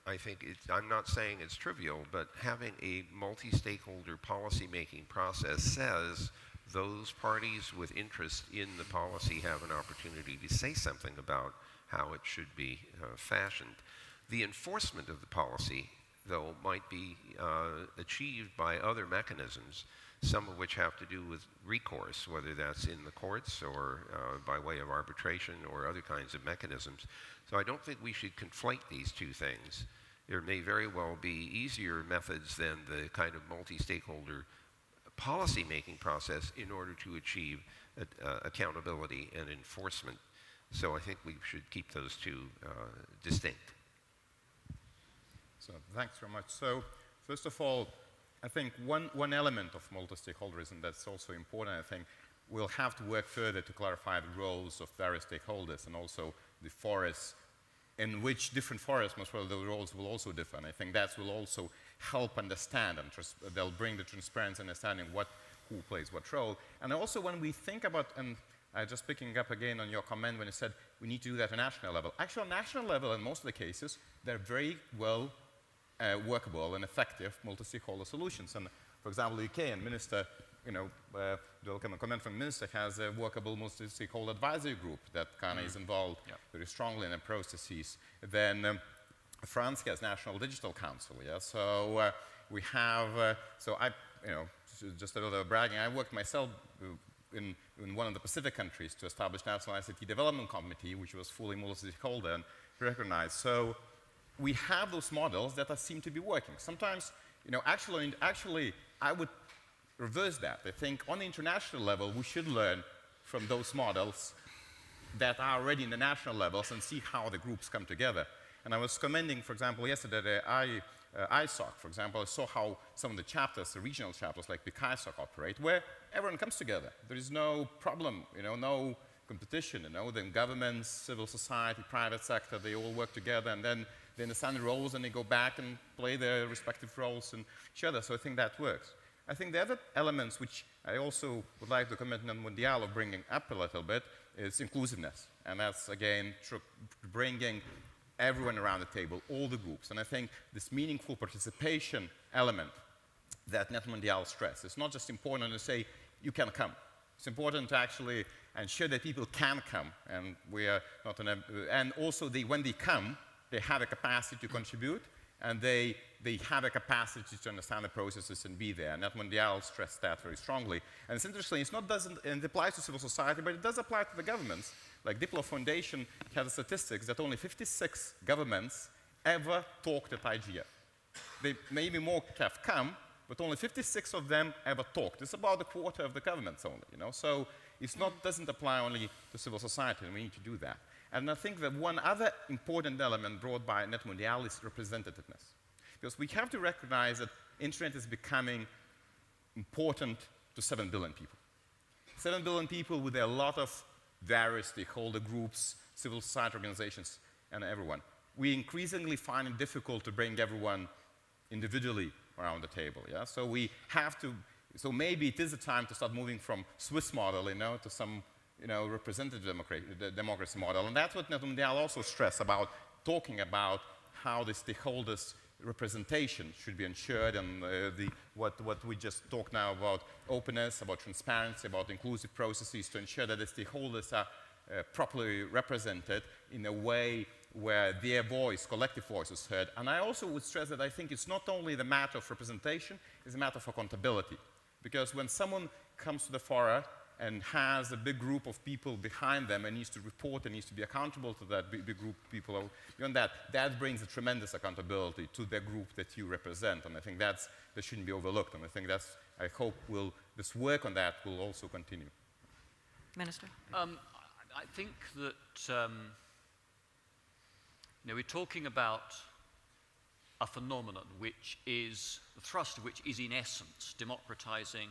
I think I'm not saying it's trivial, but having a multi-stakeholder policy-making process says those parties with interest in the policy have an opportunity to say something about how it should be fashioned. The enforcement of the policy, though, might be achieved by other mechanisms, some of which have to do with recourse, whether that's in the courts or by way of arbitration or other kinds of mechanisms. So I don't think we should conflate these two things. There may very well be easier methods than the kind of multi-stakeholder policy-making process in order to achieve accountability and enforcement. So I think we should keep those two distinct. So thanks very much. So first of all, I think one element of multi-stakeholderism that's also important, I think, we'll have to work further to clarify the roles of various stakeholders and also the forests, in which different forests, most probably the roles will also differ. And I think that will also help understand, and they'll bring the transparency understanding who plays what role. And also when we think about, and just picking up again on your comment when you said we need to do that at national level. Actually, on national level, in most of the cases, they're very well workable and effective multi-stakeholder solutions. And for example, the UK and Minister, welcome a comment from the Minister, has a workable multi-stakeholder advisory group that kind of is involved very strongly in the processes. Then France has National Digital Council. Yeah, so we have. So I, just a little bragging. I worked myself in one of the Pacific countries to establish National ICT Development Committee, which was fully multi-stakeholder and recognized. So we have those models that seem to be working. Sometimes, actually, I would reverse that. I think on the international level, we should learn from those models that are already in the national levels and see how the groups come together. And I was commending, for example, yesterday the ISOC, for example. I saw how some of the chapters, the regional chapters like the ISOC operate, where everyone comes together. There is no problem, no competition, then governments, civil society, private sector, they all work together, and then they understand the roles and they go back and play their respective roles in each other. So I think that works. I think the other elements which I also would like to comment on Mondial bringing up a little bit is inclusiveness. And that's, again, bringing everyone around the table, all the groups. And I think this meaningful participation element that NetMondial stresses, it's not just important to say, you can come. It's important to actually ensure that people can come. And we are not and also when they come, they have a capacity to contribute, and they have a capacity to understand the processes and be there. And NetMondial stressed that very strongly. And it's interesting, and it applies to civil society, but it does apply to the governments. Like Diplo Foundation has statistics that only 56 governments ever talked at IGF. Maybe more have come, but only 56 of them ever talked. It's about a quarter of the governments only, So it doesn't apply only to civil society, and we need to do that. And I think that one other important element brought by NetMondial is representativeness. Because we have to recognize that internet is becoming important to 7 billion people. 7 billion people with a lot of various stakeholder groups, civil society organizations, and everyone. we increasingly find it difficult to bring everyone individually around the table. Yeah? So we have to, so maybe it is a time to start moving from Swiss model, to some, representative democracy model. And that's what Net Mondial also stress about, talking about how the stakeholders' representation should be ensured, and what we just talked now about openness, about transparency, about inclusive processes to ensure that the stakeholders are properly represented in a way where their voice, collective voice, is heard. And I also would stress that I think it's not only the matter of representation, it's a matter of accountability. Because when someone comes to the fora and has a big group of people behind them and needs to report and needs to be accountable to that big group of people, beyond that, that brings a tremendous accountability to the group that you represent. And I think that shouldn't be overlooked. And I think I hope this work on that will also continue. Minister? I think that we're talking about a phenomenon which is, the thrust of which is in essence democratizing,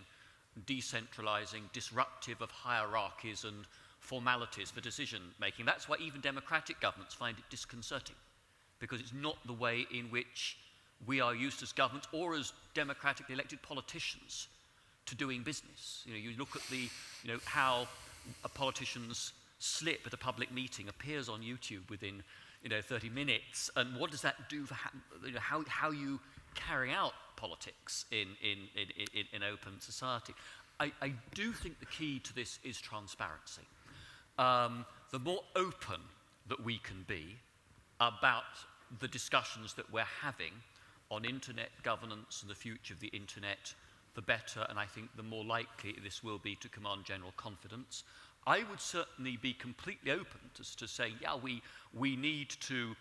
decentralizing, disruptive of hierarchies and formalities for decision making. That's why even democratic governments find it disconcerting, because it's not the way in which we are used as governments or as democratically elected politicians to doing business. You look at how a politician's slip at a public meeting appears on YouTube within 30 minutes, and what does that do for how you carry out politics in open society? I do think the key to this is transparency. The more open that we can be about the discussions that we're having on internet governance and the future of the internet, the better, and I think the more likely this will be to command general confidence. I would certainly be completely open to saying, yeah, we need to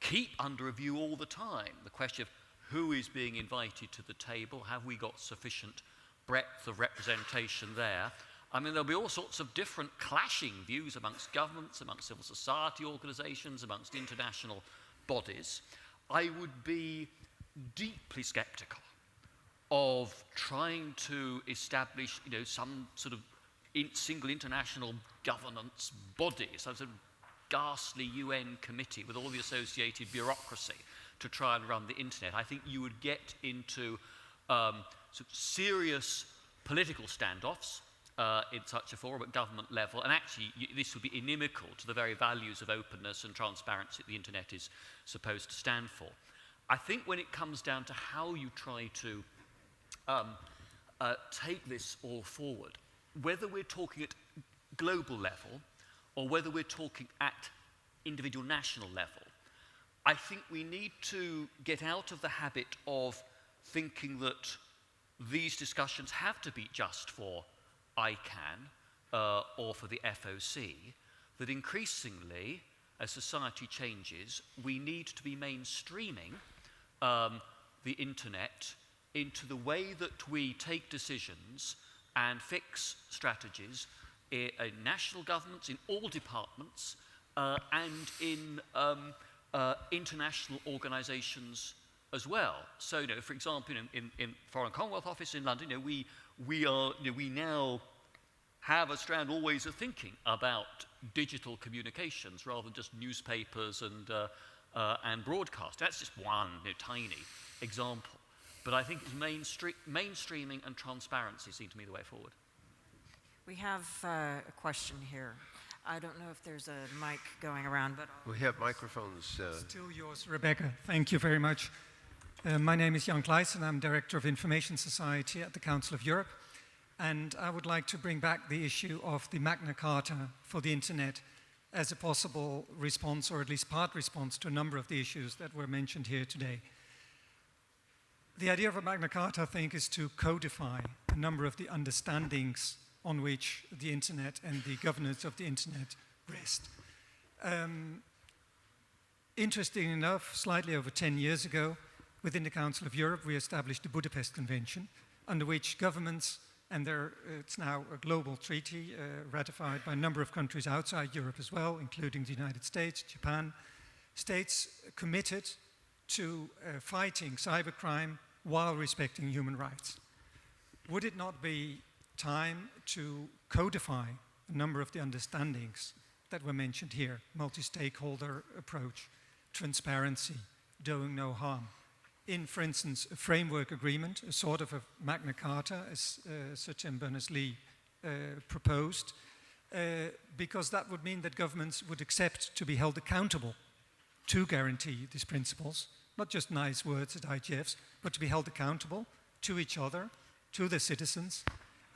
keep under review all the time the question of who is being invited to the table, have we got sufficient breadth of representation there? I mean, there'll be all sorts of different clashing views amongst governments, amongst civil society organizations, amongst international bodies. I would be deeply skeptical of trying to establish, some sort of single international governance body, some sort of ghastly UN committee with all the associated bureaucracy to try and run the internet. I think you would get into sort of serious political standoffs in such a forum at government level, and actually this would be inimical to the very values of openness and transparency that the internet is supposed to stand for. I think when it comes down to how you try to take this all forward, whether we're talking at global level or whether we're talking at individual national level, I think we need to get out of the habit of thinking that these discussions have to be just for ICANN or for the FOC, that increasingly, as society changes, we need to be mainstreaming the internet into the way that we take decisions and fix strategies in national governments, in all departments, and in international organizations as well. So, for example, in Foreign Commonwealth Office in London, we now have a strand always of thinking about digital communications rather than just newspapers and broadcast. That's just one tiny example. But I think mainstreaming and transparency seem to me the way forward. We have a question here. I don't know if there's a mic going around, but We have microphones. Still yours, Rebecca. Thank you very much. My name is Jan Kleijsen. I'm Director of Information Society at the Council of Europe. And I would like to bring back the issue of the Magna Carta for the Internet as a possible response, or at least part response, to a number of the issues that were mentioned here today. The idea of a Magna Carta, I think, is to codify a number of the understandings on which the Internet and the governance of the Internet rest. Interesting enough, slightly over 10 years ago, within the Council of Europe, we established the Budapest Convention, under which governments, and it's now a global treaty ratified by a number of countries outside Europe as well, including the United States, Japan, states committed to fighting cybercrime while respecting human rights. Would it not be time to codify a number of the understandings that were mentioned here, multi-stakeholder approach, transparency, doing no harm. In, for instance, a framework agreement, a sort of a Magna Carta, as Sir Tim Berners-Lee proposed, because that would mean that governments would accept to be held accountable to guarantee these principles, not just nice words at IGFs, but to be held accountable to each other, to their citizens.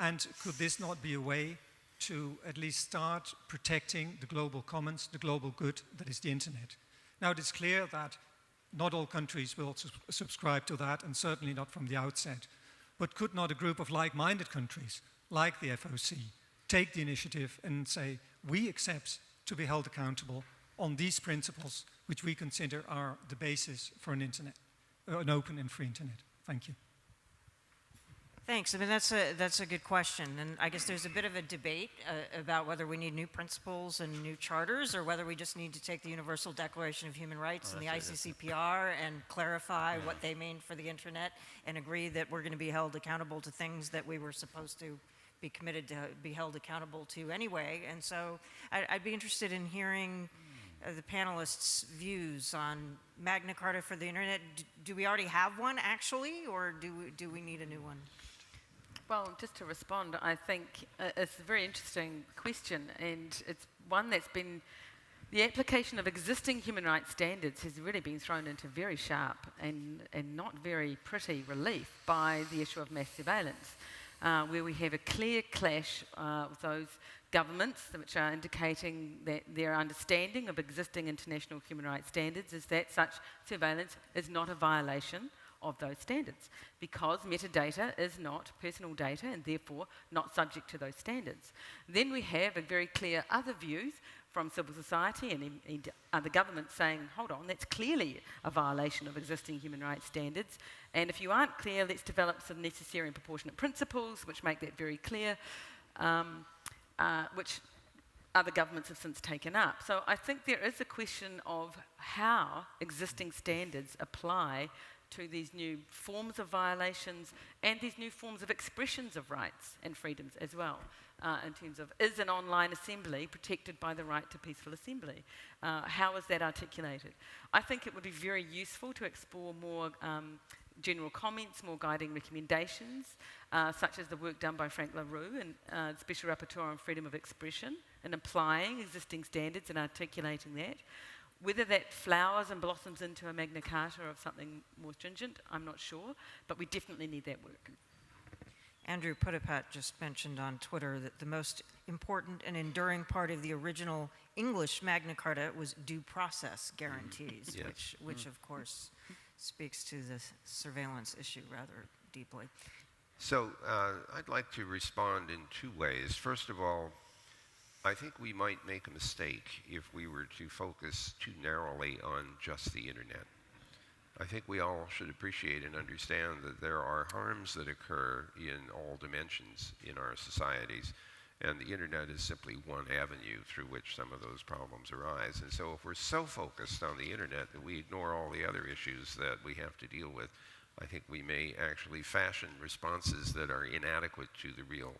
And could this not be a way to at least start protecting the global commons, the global good that is the internet? Now, it is clear that not all countries will subscribe to that, and certainly not from the outset. But could not a group of like-minded countries, like the FOC, take the initiative and say, we accept to be held accountable on these principles, which we consider are the basis for an internet, an open and free internet? Thank you. Thanks. I mean, that's a good question. And I guess there's a bit of a debate about whether we need new principles and new charters, or whether we just need to take the Universal Declaration of Human Rights and the ICCPR and clarify what they mean for the internet, and agree that we're going to be held accountable to things that we were supposed to be committed to be held accountable to anyway. And so I'd be interested in hearing the panelists' views on Magna Carta for the internet. Do we already have one, actually, or do we need a new one? Well, just to respond, I think it's a very interesting question, and it's one that's been, the application of existing human rights standards has really been thrown into very sharp and not very pretty relief by the issue of mass surveillance, where we have a clear clash with those governments which are indicating that their understanding of existing international human rights standards is that such surveillance is not a violation of those standards, because metadata is not personal data and therefore not subject to those standards. Then we have a very clear other views from civil society and other governments saying, hold on, that's clearly a violation of existing human rights standards, and if you aren't clear, let's develop some necessary and proportionate principles which make that very clear, which other governments have since taken up. So I think there is a question of how existing standards apply to these new forms of violations and these new forms of expressions of rights and freedoms as well, in terms of, is an online assembly protected by the right to peaceful assembly? How is that articulated? I think it would be very useful to explore more general comments, more guiding recommendations, such as the work done by Frank LaRue and Special Rapporteur on Freedom of Expression, and applying existing standards and articulating that. Whether that flowers and blossoms into a Magna Carta of something more stringent, I'm not sure, but we definitely need that work. Andrew Puttapat just mentioned on Twitter that the most important and enduring part of the original English Magna Carta was due process guarantees, Yes. which of course speaks to the surveillance issue rather deeply. So I'd like to respond in two ways. First of all, I think we might make a mistake if we were to focus too narrowly on just the internet. I think we all should appreciate and understand that there are harms that occur in all dimensions in our societies, and the internet is simply one avenue through which some of those problems arise. And so if we're so focused on the internet that we ignore all the other issues that we have to deal with, I think we may actually fashion responses that are inadequate to the real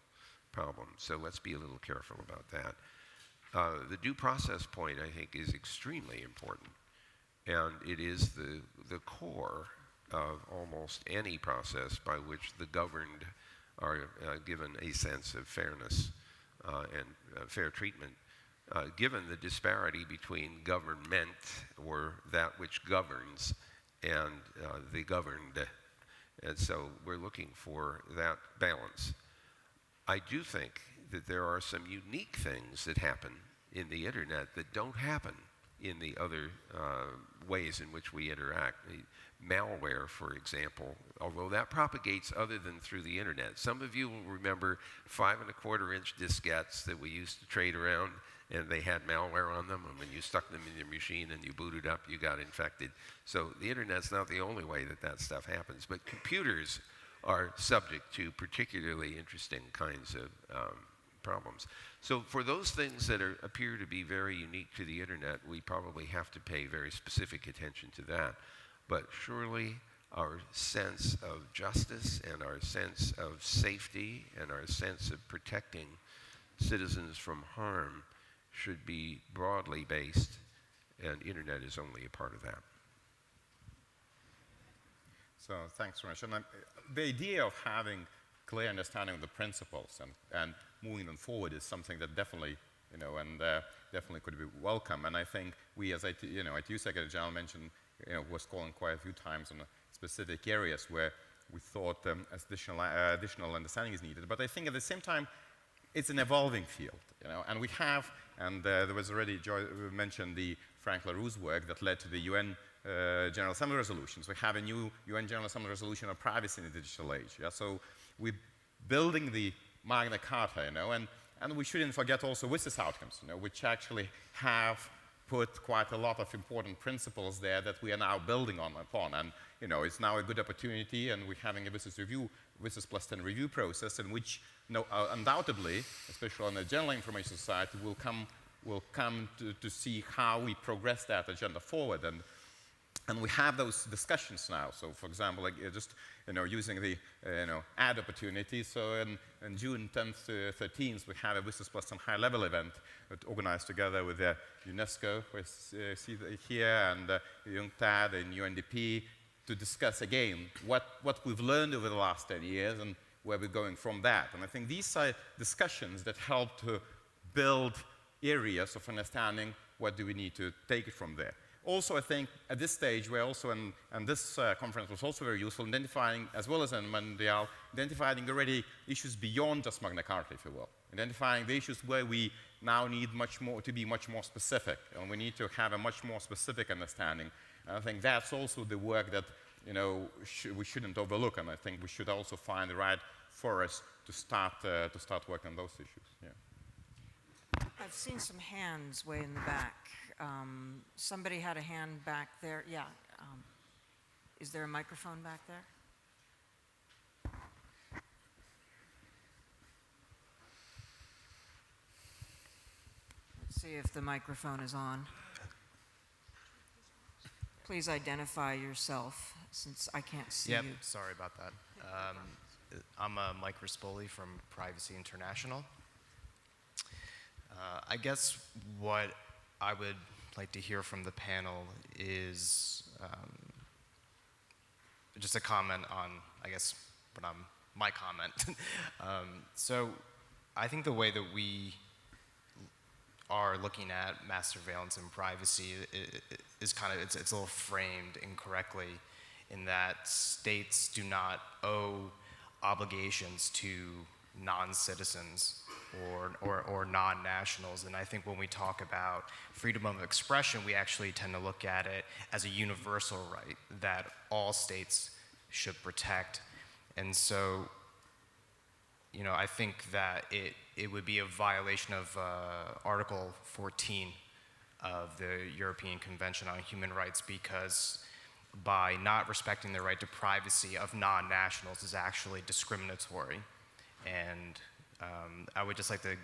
problem. So let's be a little careful about that. The due process point, I think, is extremely important. And it is the core of almost any process by which the governed are given a sense of fairness and fair treatment, given the disparity between government, or that which governs, and the governed. And so we're looking for that balance. I do think that there are some unique things that happen in the internet that don't happen in the other ways in which we interact. Malware, for example, although that propagates other than through the internet. Some of you will remember 5¼ diskettes that we used to trade around, and they had malware on them, and when you stuck them in your machine and you booted up, you got infected. So the internet's not the only way that that stuff happens, but computers are subject to particularly interesting kinds of problems. So for those things that appear to be very unique to the internet, we probably have to pay very specific attention to that. But surely our sense of justice and our sense of safety and our sense of protecting citizens from harm should be broadly based and internet is only a part of that. So thanks very much. And the idea of having clear understanding of the principles and moving them forward is something that definitely, definitely could be welcome. And I think we, as ITU Secretary General mentioned, was calling quite a few times on specific areas where we thought additional understanding is needed. But I think at the same time, it's an evolving field, and we have, and there was already mentioned the Frank LaRue's work that led to the UN General Assembly resolutions. We have a new UN General Assembly resolution on privacy in the digital age. Yeah? So we're building the Magna Carta, and we shouldn't forget also WSIS outcomes, which actually have put quite a lot of important principles there that we are now building upon. And it's now a good opportunity, and we're having a WSIS plus 10 review process in which undoubtedly, especially on the General Information Society, will come to see how we progress that agenda forward. And we have those discussions now. So, for example, using the ad opportunity. So, in June 10th to 13th, we have a WSIS Plus and high-level event organized together with UNESCO, here, and UNCTAD and UNDP to discuss again what we've learned over the last 10 years and where we're going from that. And I think these are discussions that help to build areas of understanding what do we need to take it from there. Also, I think at this stage, we're also, and this conference was also very useful, identifying, as well as in Mondial, identifying already issues beyond just Magna Carta, if you will. Identifying the issues where we now need to be much more specific, and we need to have a much more specific understanding. And I think that's also the work that we shouldn't overlook, and I think we should also find the right forest to start working on those issues. Yeah. I've seen some hands way in the back. Somebody had a hand back there. Yeah. Is there a microphone back there? Let's see if the microphone is on. Please identify yourself, since I can't see you. Sorry about that. I'm Mike Rispoli from Privacy International. I guess what I would like to hear from the panel is just a comment on, I guess, my comment. So I think the way that we are looking at mass surveillance and privacy is it's a little framed incorrectly, in that states do not owe obligations to non-citizens or non-nationals. And I think when we talk about freedom of expression, we actually tend to look at it as a universal right that all states should protect. And so, I think that it would be a violation of Article 14 of the European Convention on Human Rights, because by not respecting the right to privacy of non-nationals is actually discriminatory. And I would just like to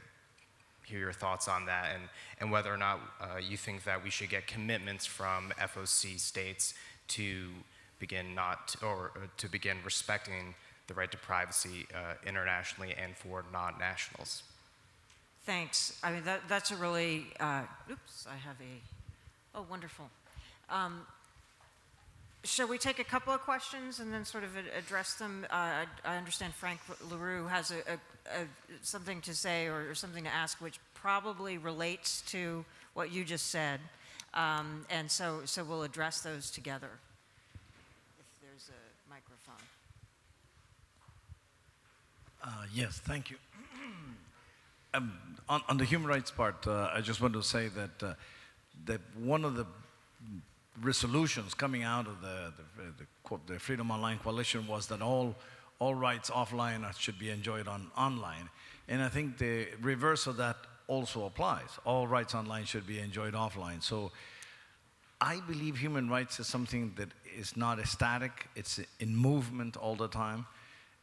hear your thoughts on that, and whether or not you think that we should get commitments from FOC states to begin to begin respecting the right to privacy internationally and for non-nationals. Thanks. I mean, that's a really, oops, I have oh, wonderful. Shall we take a couple of questions and then sort of address them? I understand Frank LaRue has something to say or something to ask, which probably relates to what you just said. And so we'll address those together, if there's a microphone. Yes, thank you. On the human rights part, I just want to say that one of the resolutions coming out of the Freedom Online Coalition was that all rights offline should be enjoyed online. And I think the reverse of that also applies. All rights online should be enjoyed offline. So I believe human rights is something that is not static, it's in movement all the time.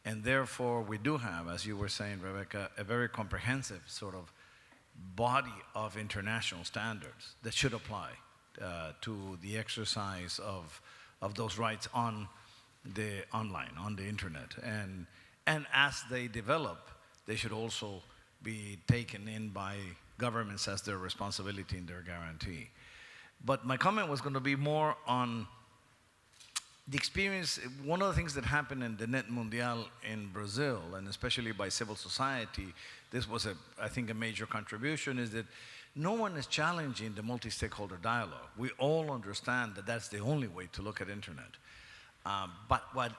And therefore, we do have, as you were saying, Rebecca, a very comprehensive sort of body of international standards that should apply to the exercise of those rights on the online, on the internet. And as they develop, they should also be taken in by governments as their responsibility and their guarantee. But my comment was going to be more on the experience. One of the things that happened in the Net Mundial in Brazil, and especially by civil society, this was, I think, a major contribution, is that no one is challenging the multi-stakeholder dialogue. We all understand that that's the only way to look at internet. But what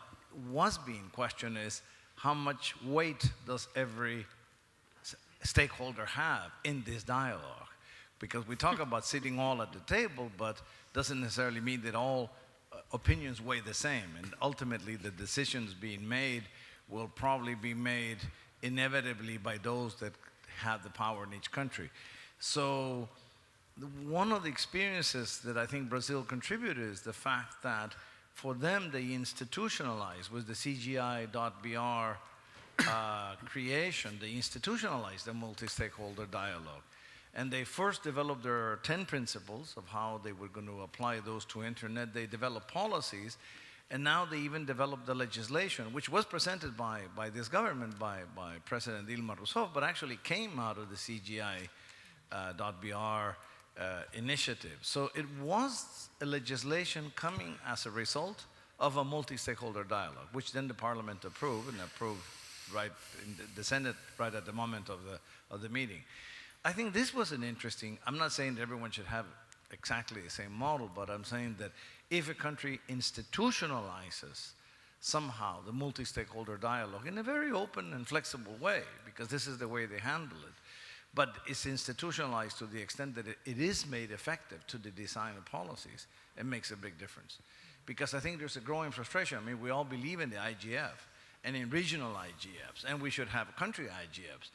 was being questioned is how much weight does every stakeholder have in this dialogue? Because we talk about sitting all at the table, but doesn't necessarily mean that all opinions weigh the same. And ultimately, the decisions being made will probably be made inevitably by those that have the power in each country. So one of the experiences that I think Brazil contributed is the fact that for them, they institutionalized with the CGI.br creation, they institutionalized the multi-stakeholder dialogue. And they first developed their 10 principles of how they were going to apply those to internet. They developed policies, and now they even developed the legislation, which was presented by this government, by President Dilma Rousseff, but actually came out of the CGI.br initiative. So it was a legislation coming as a result of a multi-stakeholder dialogue, which then the parliament approved, and approved right in the Senate right at the moment of the meeting. I think this was an interesting, I'm not saying that everyone should have exactly the same model, but I'm saying that if a country institutionalizes somehow the multi-stakeholder dialogue in a very open and flexible way, because this is the way they handle it, but it's institutionalized to the extent that it is made effective to the design of policies, it makes a big difference. Because I think there's a growing frustration. I mean, we all believe in the IGF and in regional IGFs, and we should have country IGFs.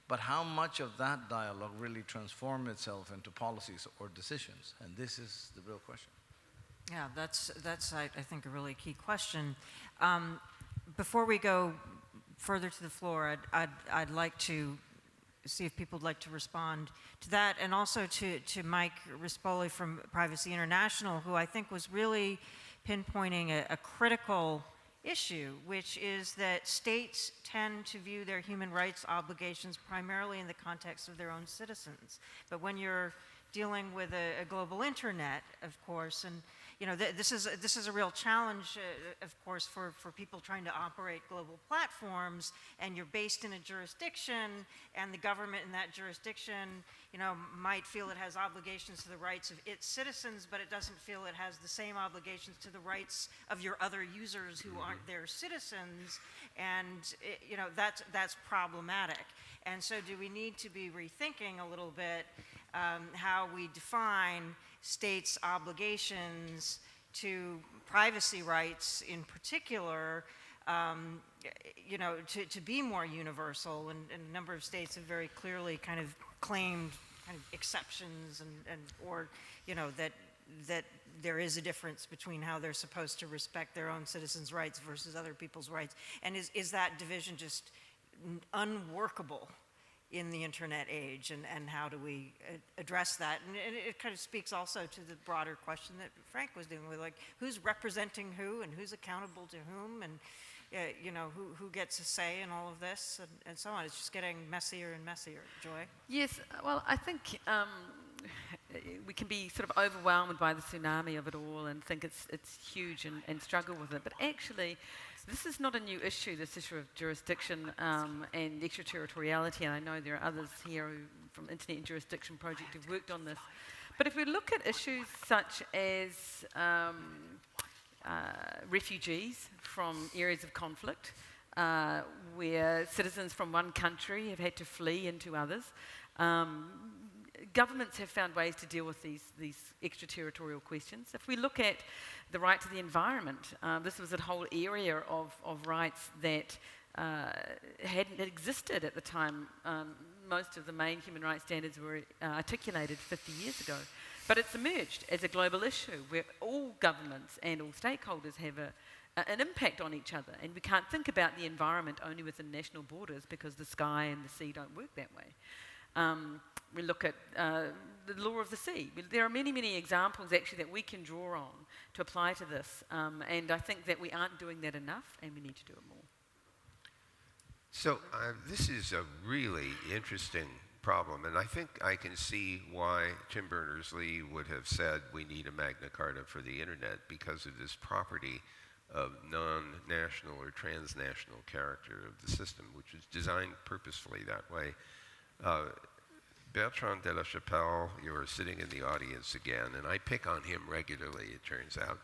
But how much of that dialogue really transforms itself into policies or decisions? And this is the real question. Yeah, that's I think, a really key question. Before we go further to the floor, I'd like to see if people would like to respond to that, and also to Mike Rispoli from Privacy International, who I think was really pinpointing a critical issue, which is that states tend to view their human rights obligations primarily in the context of their own citizens. But when you're dealing with a global internet, of course, and you know, this is a real challenge, of course, for people trying to operate global platforms, and you're based in a jurisdiction, and the government in that jurisdiction, you know, might feel it has obligations to the rights of its citizens, but it doesn't feel it has the same obligations to the rights of your other users who aren't their citizens, and you know, that's problematic. And so do we need to be rethinking a little bit how we define states' obligations to privacy rights in particular, you know, to be more universal, and a number of states have very clearly kind of claimed kind of exceptions and or, you know, that there is a difference between how they're supposed to respect their own citizens' rights versus other people's rights. And is that division just unworkable in the internet age, and how do we address that? And it kind of speaks also to the broader question that Frank was dealing with, like who's representing who and who's accountable to whom, and you know, who gets a say in all of this, and so on. It's just getting messier and messier. Joy? Yes, well, I think we can be sort of overwhelmed by the tsunami of it all and think it's huge and struggle with it. But actually, this is not a new issue, this issue of jurisdiction and extraterritoriality. And I know there are others here from Internet and Jurisdiction Project who've worked on this. But if we look at issues such as refugees from areas of conflict, where citizens from one country have had to flee into others, governments have found ways to deal with these extraterritorial questions. If we look at the right to the environment, this was a whole area of rights that hadn't existed at the time. Most of the main human rights standards were articulated 50 years ago. But it's emerged as a global issue where all governments and all stakeholders have an impact on each other. And we can't think about the environment only within national borders, because the sky and the sea don't work that way. We look at the law of the sea. There are many, many examples actually that we can draw on to apply to this. And I think that we aren't doing that enough, and we need to do it more. So this is a really interesting problem. And I think I can see why Tim Berners-Lee would have said we need a Magna Carta for the internet, because of this property of non-national or transnational character of the system, which is designed purposefully that way. Bertrand de la Chapelle, you're sitting in the audience again, and I pick on him regularly, it turns out,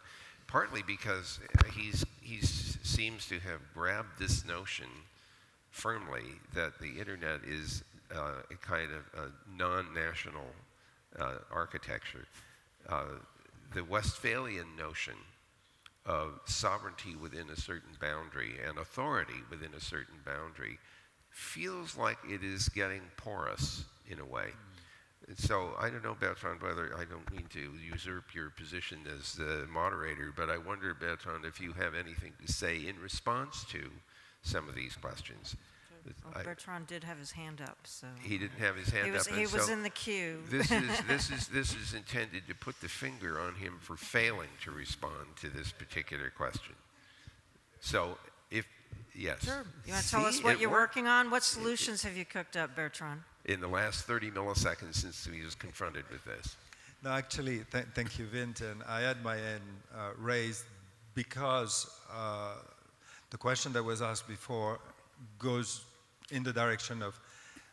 partly because he seems to have grabbed this notion firmly that the internet is a kind of a non-national architecture. The Westphalian notion of sovereignty within a certain boundary and authority within a certain boundary feels like it is getting porous in a way. And so I don't know, Bertrand, whether I don't mean to usurp your position as the moderator, but I wonder, Bertrand, if you have anything to say in response to some of these questions. Well, Bertrand did have his hand up, so. He didn't have his hand up. He and was so in the queue. This is intended to put the finger on him for failing to respond to this particular question. So, yes. Sure. You want to tell us what you're working on? What solutions have you cooked up, Bertrand? In the last 30 milliseconds since he was confronted with this. No, actually, thank you, Vinton. I had my hand raised because the question that was asked before goes in the direction of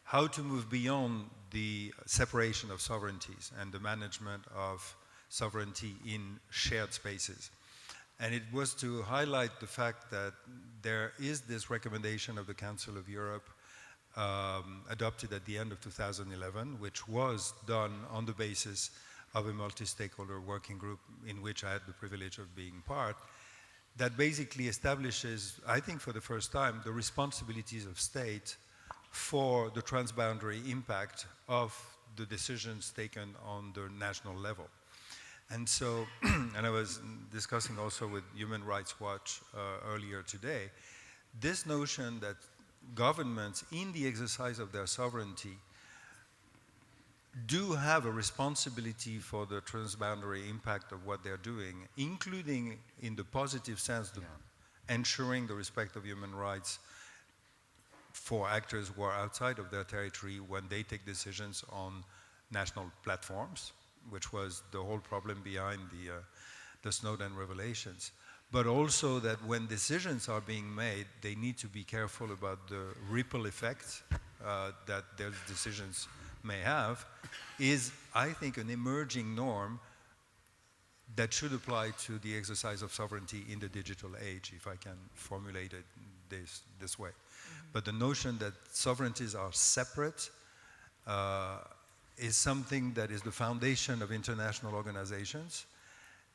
how to move beyond the separation of sovereignties and the management of sovereignty in shared spaces. And it was to highlight the fact that there is this recommendation of the Council of Europe adopted at the end of 2011, which was done on the basis of a multi-stakeholder working group in which I had the privilege of being part, that basically establishes, I think for the first time, the responsibilities of state for the transboundary impact of the decisions taken on the national level. And so, and I was discussing also with Human Rights Watch earlier today, this notion that governments, in the exercise of their sovereignty, do have a responsibility for the transboundary impact of what they're doing, including in the positive sense, ensuring the respect of human rights for actors who are outside of their territory when they take decisions on national platforms, which was the whole problem behind the Snowden revelations. But also that when decisions are being made, they need to be careful about the ripple effect that those decisions may have, is, I think, an emerging norm that should apply to the exercise of sovereignty in the digital age, if I can formulate it this way. But the notion that sovereignties are separate is something that is the foundation of international organizations.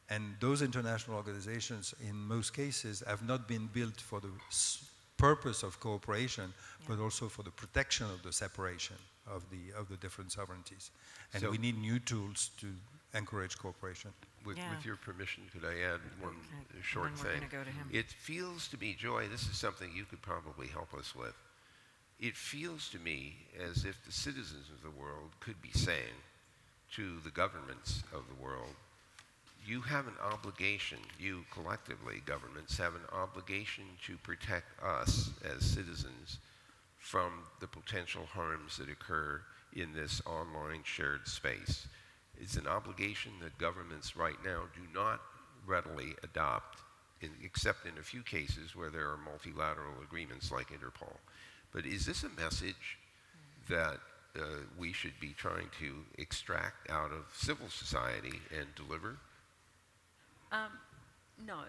And those international organizations, in most cases, have not been built for the purpose of cooperation, but also for the protection of the separation of the different sovereignties. And So- we need new tools to encourage cooperation. With your permission, could I add one short And then we're thing? gonna go to him. It feels to me, Joy, this is something you could probably help us with. It feels to me as if the citizens of the world could be saying to the governments of the world, you have an obligation, you collectively, governments, have an obligation to protect us as citizens from the potential harms that occur in this online shared space. It's an obligation that governments right now do not readily adopt, except in a few cases where there are multilateral agreements like Interpol. But is this a message that we should be trying to extract out of civil society and deliver? No.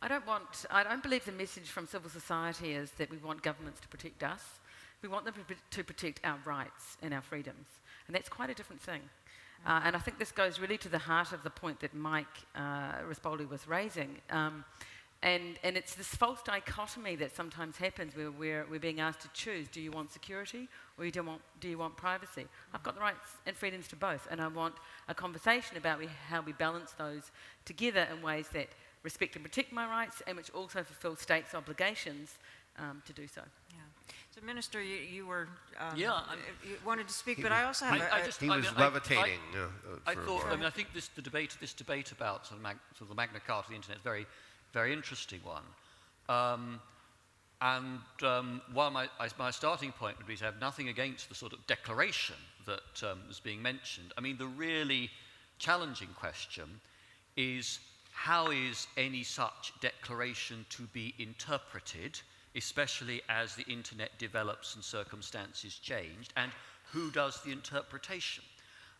I don't believe the message from civil society is that we want governments to protect us. We want them to protect our rights and our freedoms. And that's quite a different thing. And I think this goes really to the heart of the point that Mike Rispoli was raising. And it's this false dichotomy that sometimes happens where we're being asked to choose. Do you want security or do you want privacy? I've got the rights and freedoms to both. And I want a conversation about how we balance those together in ways that respect and protect my rights and which also fulfill states' obligations to do so. Yeah. So, Minister, you were Yeah, you wanted to speak, but I also have He was levitating I for a thought. while. I mean, I think this debate about sort of the Magna Carta of the internet is a very, very interesting one. And while my starting point would be to have nothing against the sort of declaration that was being mentioned, I mean, the really challenging question is how is any such declaration to be interpreted, especially as the internet develops and circumstances changed, and who does the interpretation?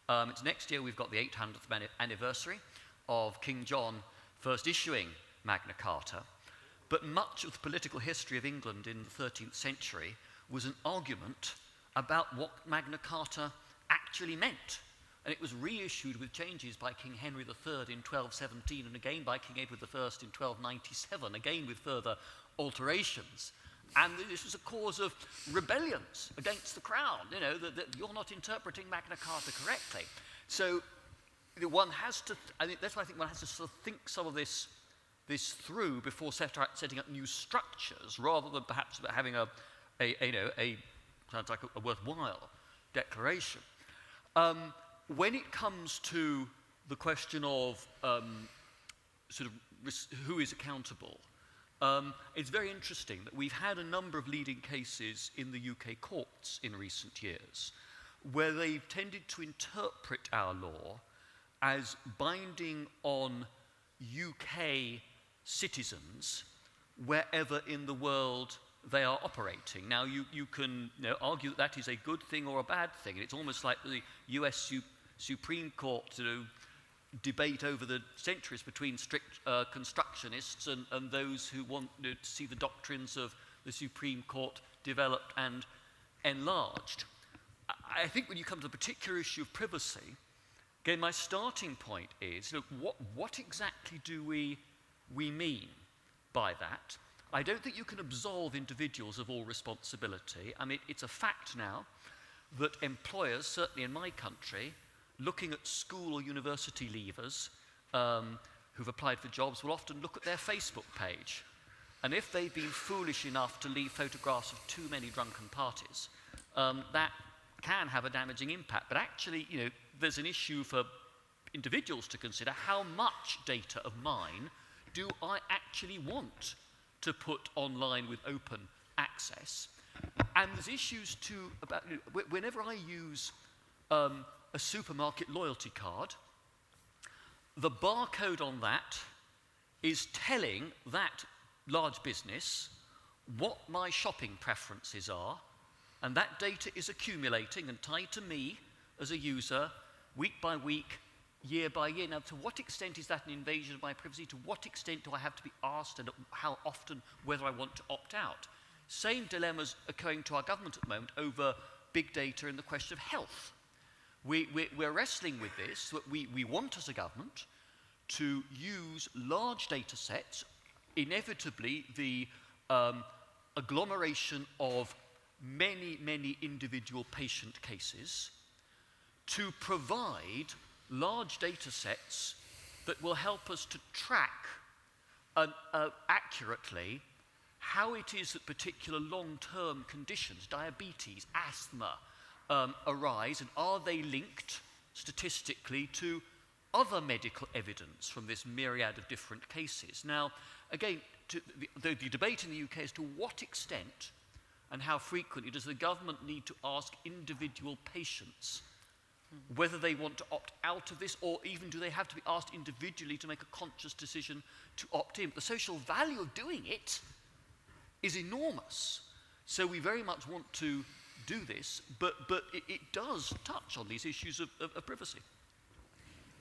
It's next year we've got the 800th anniversary of King John first issuing Magna Carta, but much of the political history of England in the 13th century was an argument about what Magna Carta actually meant. And it was reissued with changes by King Henry III in 1217 and again by King Edward I in 1297, again with further alterations. And this was a cause of rebellions against the crown, you know, that you're not interpreting Magna Carta correctly. So one has to, I think that's why I think one has to sort of think some of this through before setting up new structures, rather than perhaps about having sounds like a worthwhile declaration. When it comes to the question of who is accountable, it's very interesting that we've had a number of leading cases in the UK courts in recent years where they've tended to interpret our law as binding on UK citizens wherever in the world they are operating. Now, you can argue that that is a good thing or a bad thing. It's almost like the US Supreme Court debate over the centuries between strict constructionists and those who want to see the doctrines of the Supreme Court developed and enlarged. I think when you come to the particular issue of privacy, again, my starting point is, look, what exactly do we mean by that? I don't think you can absolve individuals of all responsibility. I mean, it's a fact now that employers, certainly in my country, looking at school or university leavers who've applied for jobs will often look at their Facebook page. And if they've been foolish enough to leave photographs of too many drunken parties, that can have a damaging impact. But actually, there's an issue for individuals to consider. How much data of mine do I actually want to put online with open access? And there's issues too about, whenever I use a supermarket loyalty card, the barcode on that is telling that large business what my shopping preferences are, and that data is accumulating and tied to me as a user week by week, year by year. Now, to what extent is that an invasion of my privacy? To what extent do I have to be asked, and how often, whether I want to opt out? Same dilemmas occurring to our government at the moment over big data and the question of health. We're wrestling with this. We want, as a government, to use large data sets, inevitably the agglomeration of many individual patient cases, to provide large data sets that will help us to track accurately how it is that particular long-term conditions, diabetes, asthma, arise, and are they linked statistically to other medical evidence from this myriad of different cases. Now, again, the debate in the UK is to what extent and how frequently does the government need to ask individual patients whether they want to opt out of this, or even do they have to be asked individually to make a conscious decision to opt in? The social value of doing it is enormous. So we very much want to do this, but it does touch on these issues of privacy.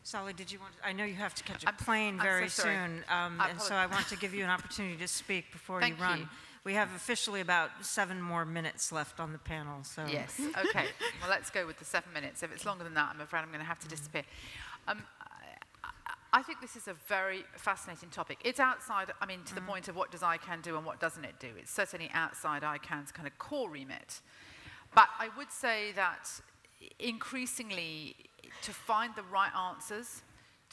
Sally, did you want to, I know you have to catch a plane very so sorry. soon, and so I want to give you an opportunity to speak before you Thank run. you. We have officially about 7 more minutes left on the panel, so. Yes, okay. Well, let's go with the 7 minutes. If it's longer than that, I'm afraid I'm going to have to disappear. I think this is a very fascinating topic. It's outside, to the point of what does ICANN do and what doesn't it do. It's certainly outside ICANN's kind of core remit. But I would say that increasingly, to find the right answers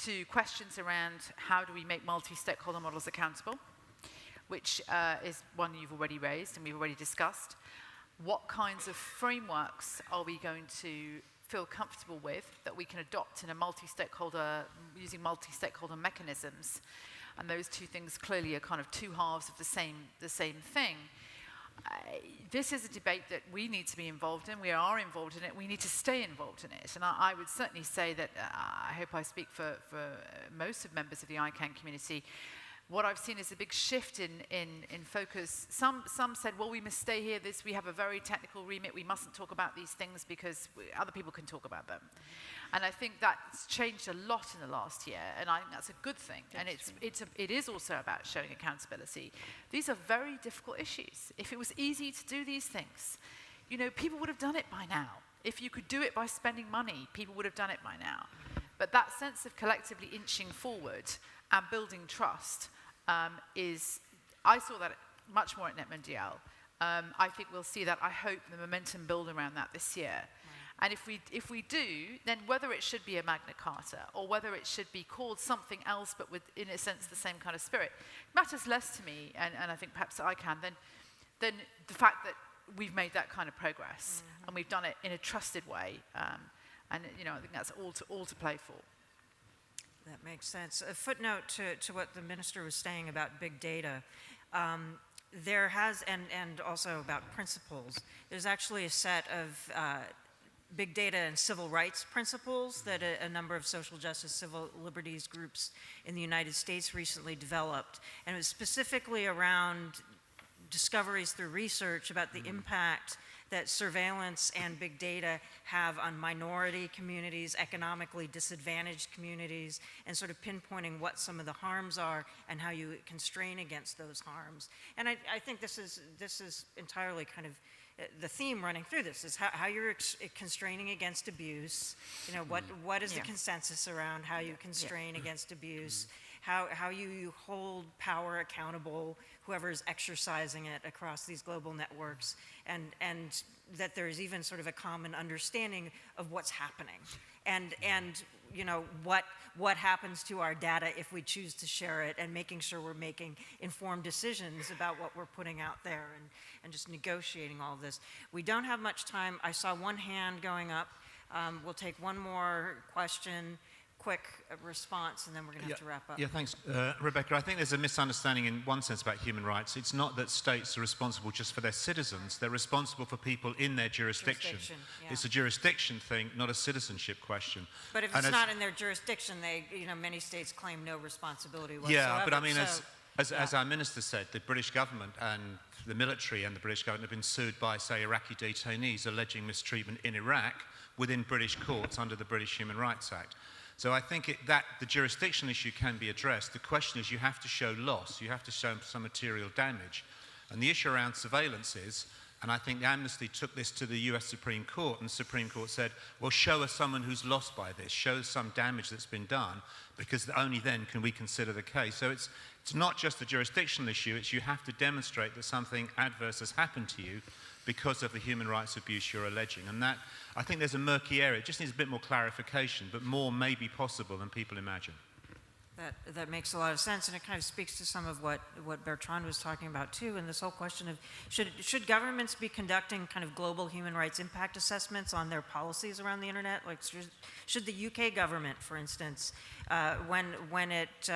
to questions around how do we make multi-stakeholder models accountable, which is one you've already raised and we've already discussed. What kinds of frameworks are we going to feel comfortable with that we can adopt in a using multi-stakeholder mechanisms? And those two things clearly are kind of two halves of the same thing. this is a debate that we need to be involved in. We are involved in it. We need to stay involved in it. And I would certainly say that I hope I speak for most of members of the ICANN community. What I've seen is a big shift in focus. Some said, well, we must stay here. We have a very technical remit. We mustn't talk about these things because other people can talk about them. And I think that's changed a lot in the last year, and I think that's a good thing. And it is also about showing accountability. These are very difficult issues. If it was easy to do these things, you know, people would have done it by now. If you could do it by spending money, people would have done it by now. But that sense of collectively inching forward and building trust I saw that much more at NetMondial. I think we'll see that. I hope the momentum build around that this year. And if we do, then whether it should be a Magna Carta or whether it should be called something else but with, in a sense, the same kind of spirit, matters less to me, and I think perhaps I can, than the fact that we've made that kind of progress and we've done it in a trusted way. And you know, I think that's all to play for. That makes sense. A footnote to what the minister was saying about big data. There has, and also about principles, there's actually a set of big data and civil rights principles that a number of social justice, civil liberties groups in the United States recently developed. And it was specifically around discoveries through research about the impact that surveillance and big data have on minority communities, economically disadvantaged communities, and sort of pinpointing what some of the harms are and how you constrain against those harms. And I think this is entirely kind of the theme running through this, is how you're constraining against abuse. You know, what is the consensus around how you constrain against abuse? How you hold power accountable, whoever is exercising it across these global networks, and that there's even sort of a common understanding of what's happening, and you know what happens to our data if we choose to share it, and making sure we're making informed decisions about what we're putting out there, and just negotiating all of this. We don't have much time. I saw one hand going up. We'll take one more question. Quick response, and then we're going to have to wrap up. Yeah, thanks. Rebecca, I think there's a misunderstanding in one sense about human rights. It's not that states are responsible just for their citizens. They're responsible for people in their jurisdiction. Yeah. It's a jurisdiction thing, not a citizenship question. But if it's not in their jurisdiction, many states claim no responsibility whatsoever. Yeah, but I mean, as our minister said, the British government and the military and the British government have been sued by, say, Iraqi detainees alleging mistreatment in Iraq within British courts under the British Human Rights Act. So I think that the jurisdiction issue can be addressed. The question is, you have to show loss. You have to show some material damage. And the issue around surveillance is, and I think Amnesty took this to the US Supreme Court, and the Supreme Court said, well, show us someone who's lost by this. Show us some damage that's been done, because only then can we consider the case. So it's not just a jurisdictional issue. It's you have to demonstrate that something adverse has happened to you because of the human rights abuse you're alleging. And that, I think there's a murky area. It just needs a bit more clarification, but more may be possible than people imagine. That makes a lot of sense, and it kind of speaks to some of what Bertrand was talking about too, and this whole question of should governments be conducting kind of global human rights impact assessments on their policies around the internet? Like, should the UK government, for instance, when it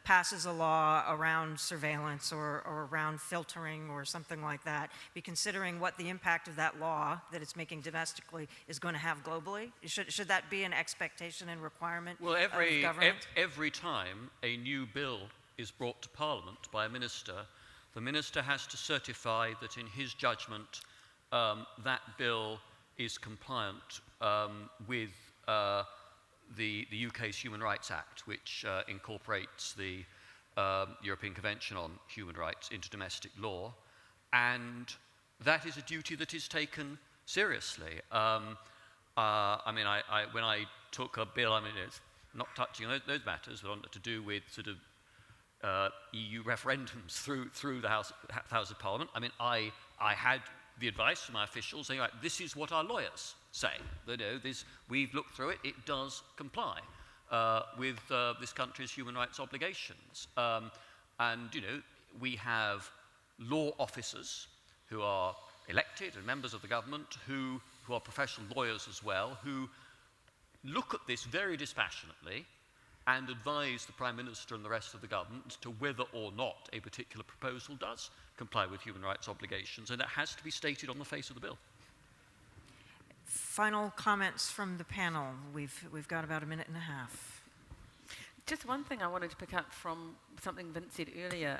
passes a law around surveillance or around filtering or something like that, be considering what the impact of that law that it's making domestically is going to have globally? Should that be an expectation and requirement of government? Every time a new bill is brought to Parliament by a minister, the minister has to certify that in his judgment that bill is compliant with the UK's Human Rights Act, which incorporates the European Convention on Human Rights into domestic law, and that is a duty that is taken seriously. When I took a bill, it's not touching on those matters, but to do with sort of EU referendums through the House of Parliament. I had the advice from my officials saying, right, this is what our lawyers say. We've looked through it, it does comply with this country's human rights obligations. We have law officers who are elected and members of the government who are professional lawyers as well, who look at this very dispassionately and advise the Prime Minister and the rest of the government as to whether or not a particular proposal does comply with human rights obligations, and it has to be stated on the face of the bill. Final comments from the panel. We've got about a minute and a half. Just one thing I wanted to pick up from something Vince said earlier.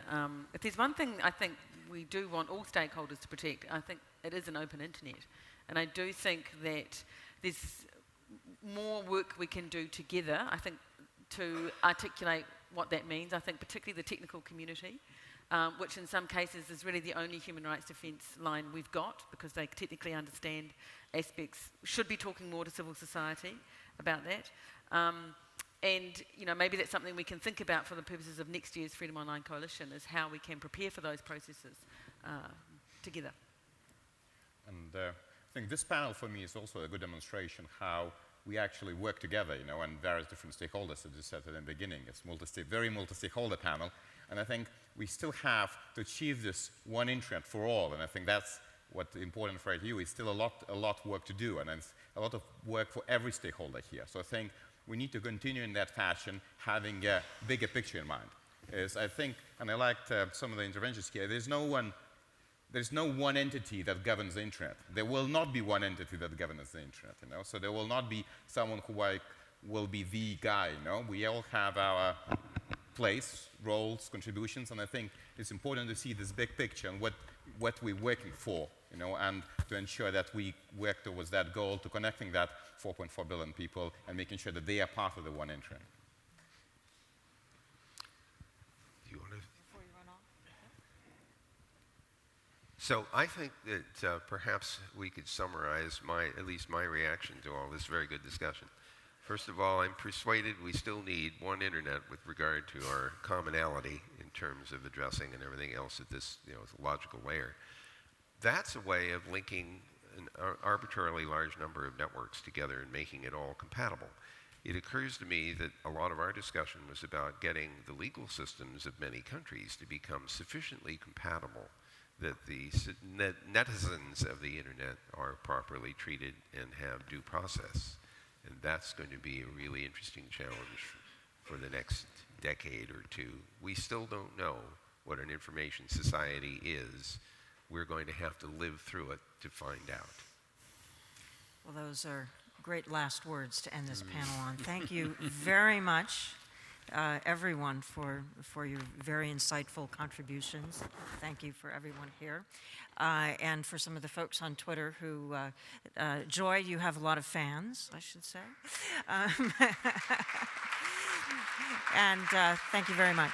If there's one thing I think we do want all stakeholders to protect, I think it is an open internet. And I do think that there's more work we can do together, I think, to articulate what that means. I think particularly the technical community, which in some cases is really the only human rights defence line we've got, because they technically understand aspects, should be talking more to civil society about that. And maybe that's something we can think about for the purposes of next year's Freedom Online Coalition, is how we can prepare for those processes together. And I think this panel for me is also a good demonstration how we actually work together, and various different stakeholders, as you said at the beginning. It's very multi-stakeholder panel, and I think we still have to achieve this one internet for all, and I think that's what's important for ITU. It's still a lot work to do, and it's a lot of work for every stakeholder here. So I think we need to continue in that fashion, having a bigger picture in mind. I think, and I liked some of the interventions here, there's no one entity that governs the internet. There will not be one entity that governs the internet, So there will not be someone who will be the guy, We all have our place, roles, contributions, and I think it's important to see this big picture and what we're working for, and to ensure that we work towards that goal, to connecting that 4.4 billion people and making sure that they are part of the one internet. Do you want to? Before you run off. So I think that perhaps we could summarize at least my reaction to all this very good discussion. First of all, I'm persuaded we still need one internet with regard to our commonality in terms of addressing and everything else at this logical layer. That's a way of linking an arbitrarily large number of networks together and making it all compatible. It occurs to me that a lot of our discussion was about getting the legal systems of many countries to become sufficiently compatible that the netizens of the internet are properly treated and have due process. And that's going to be a really interesting challenge for the next decade or two. We still don't know what an information society is. We're going to have to live through it to find out. Well, those are great last words to end this panel on. Thank you very much, everyone, for your very insightful contributions. Thank you for everyone here. And for some of the folks on Twitter who, Joy, you have a lot of fans, I should say. And thank you very much.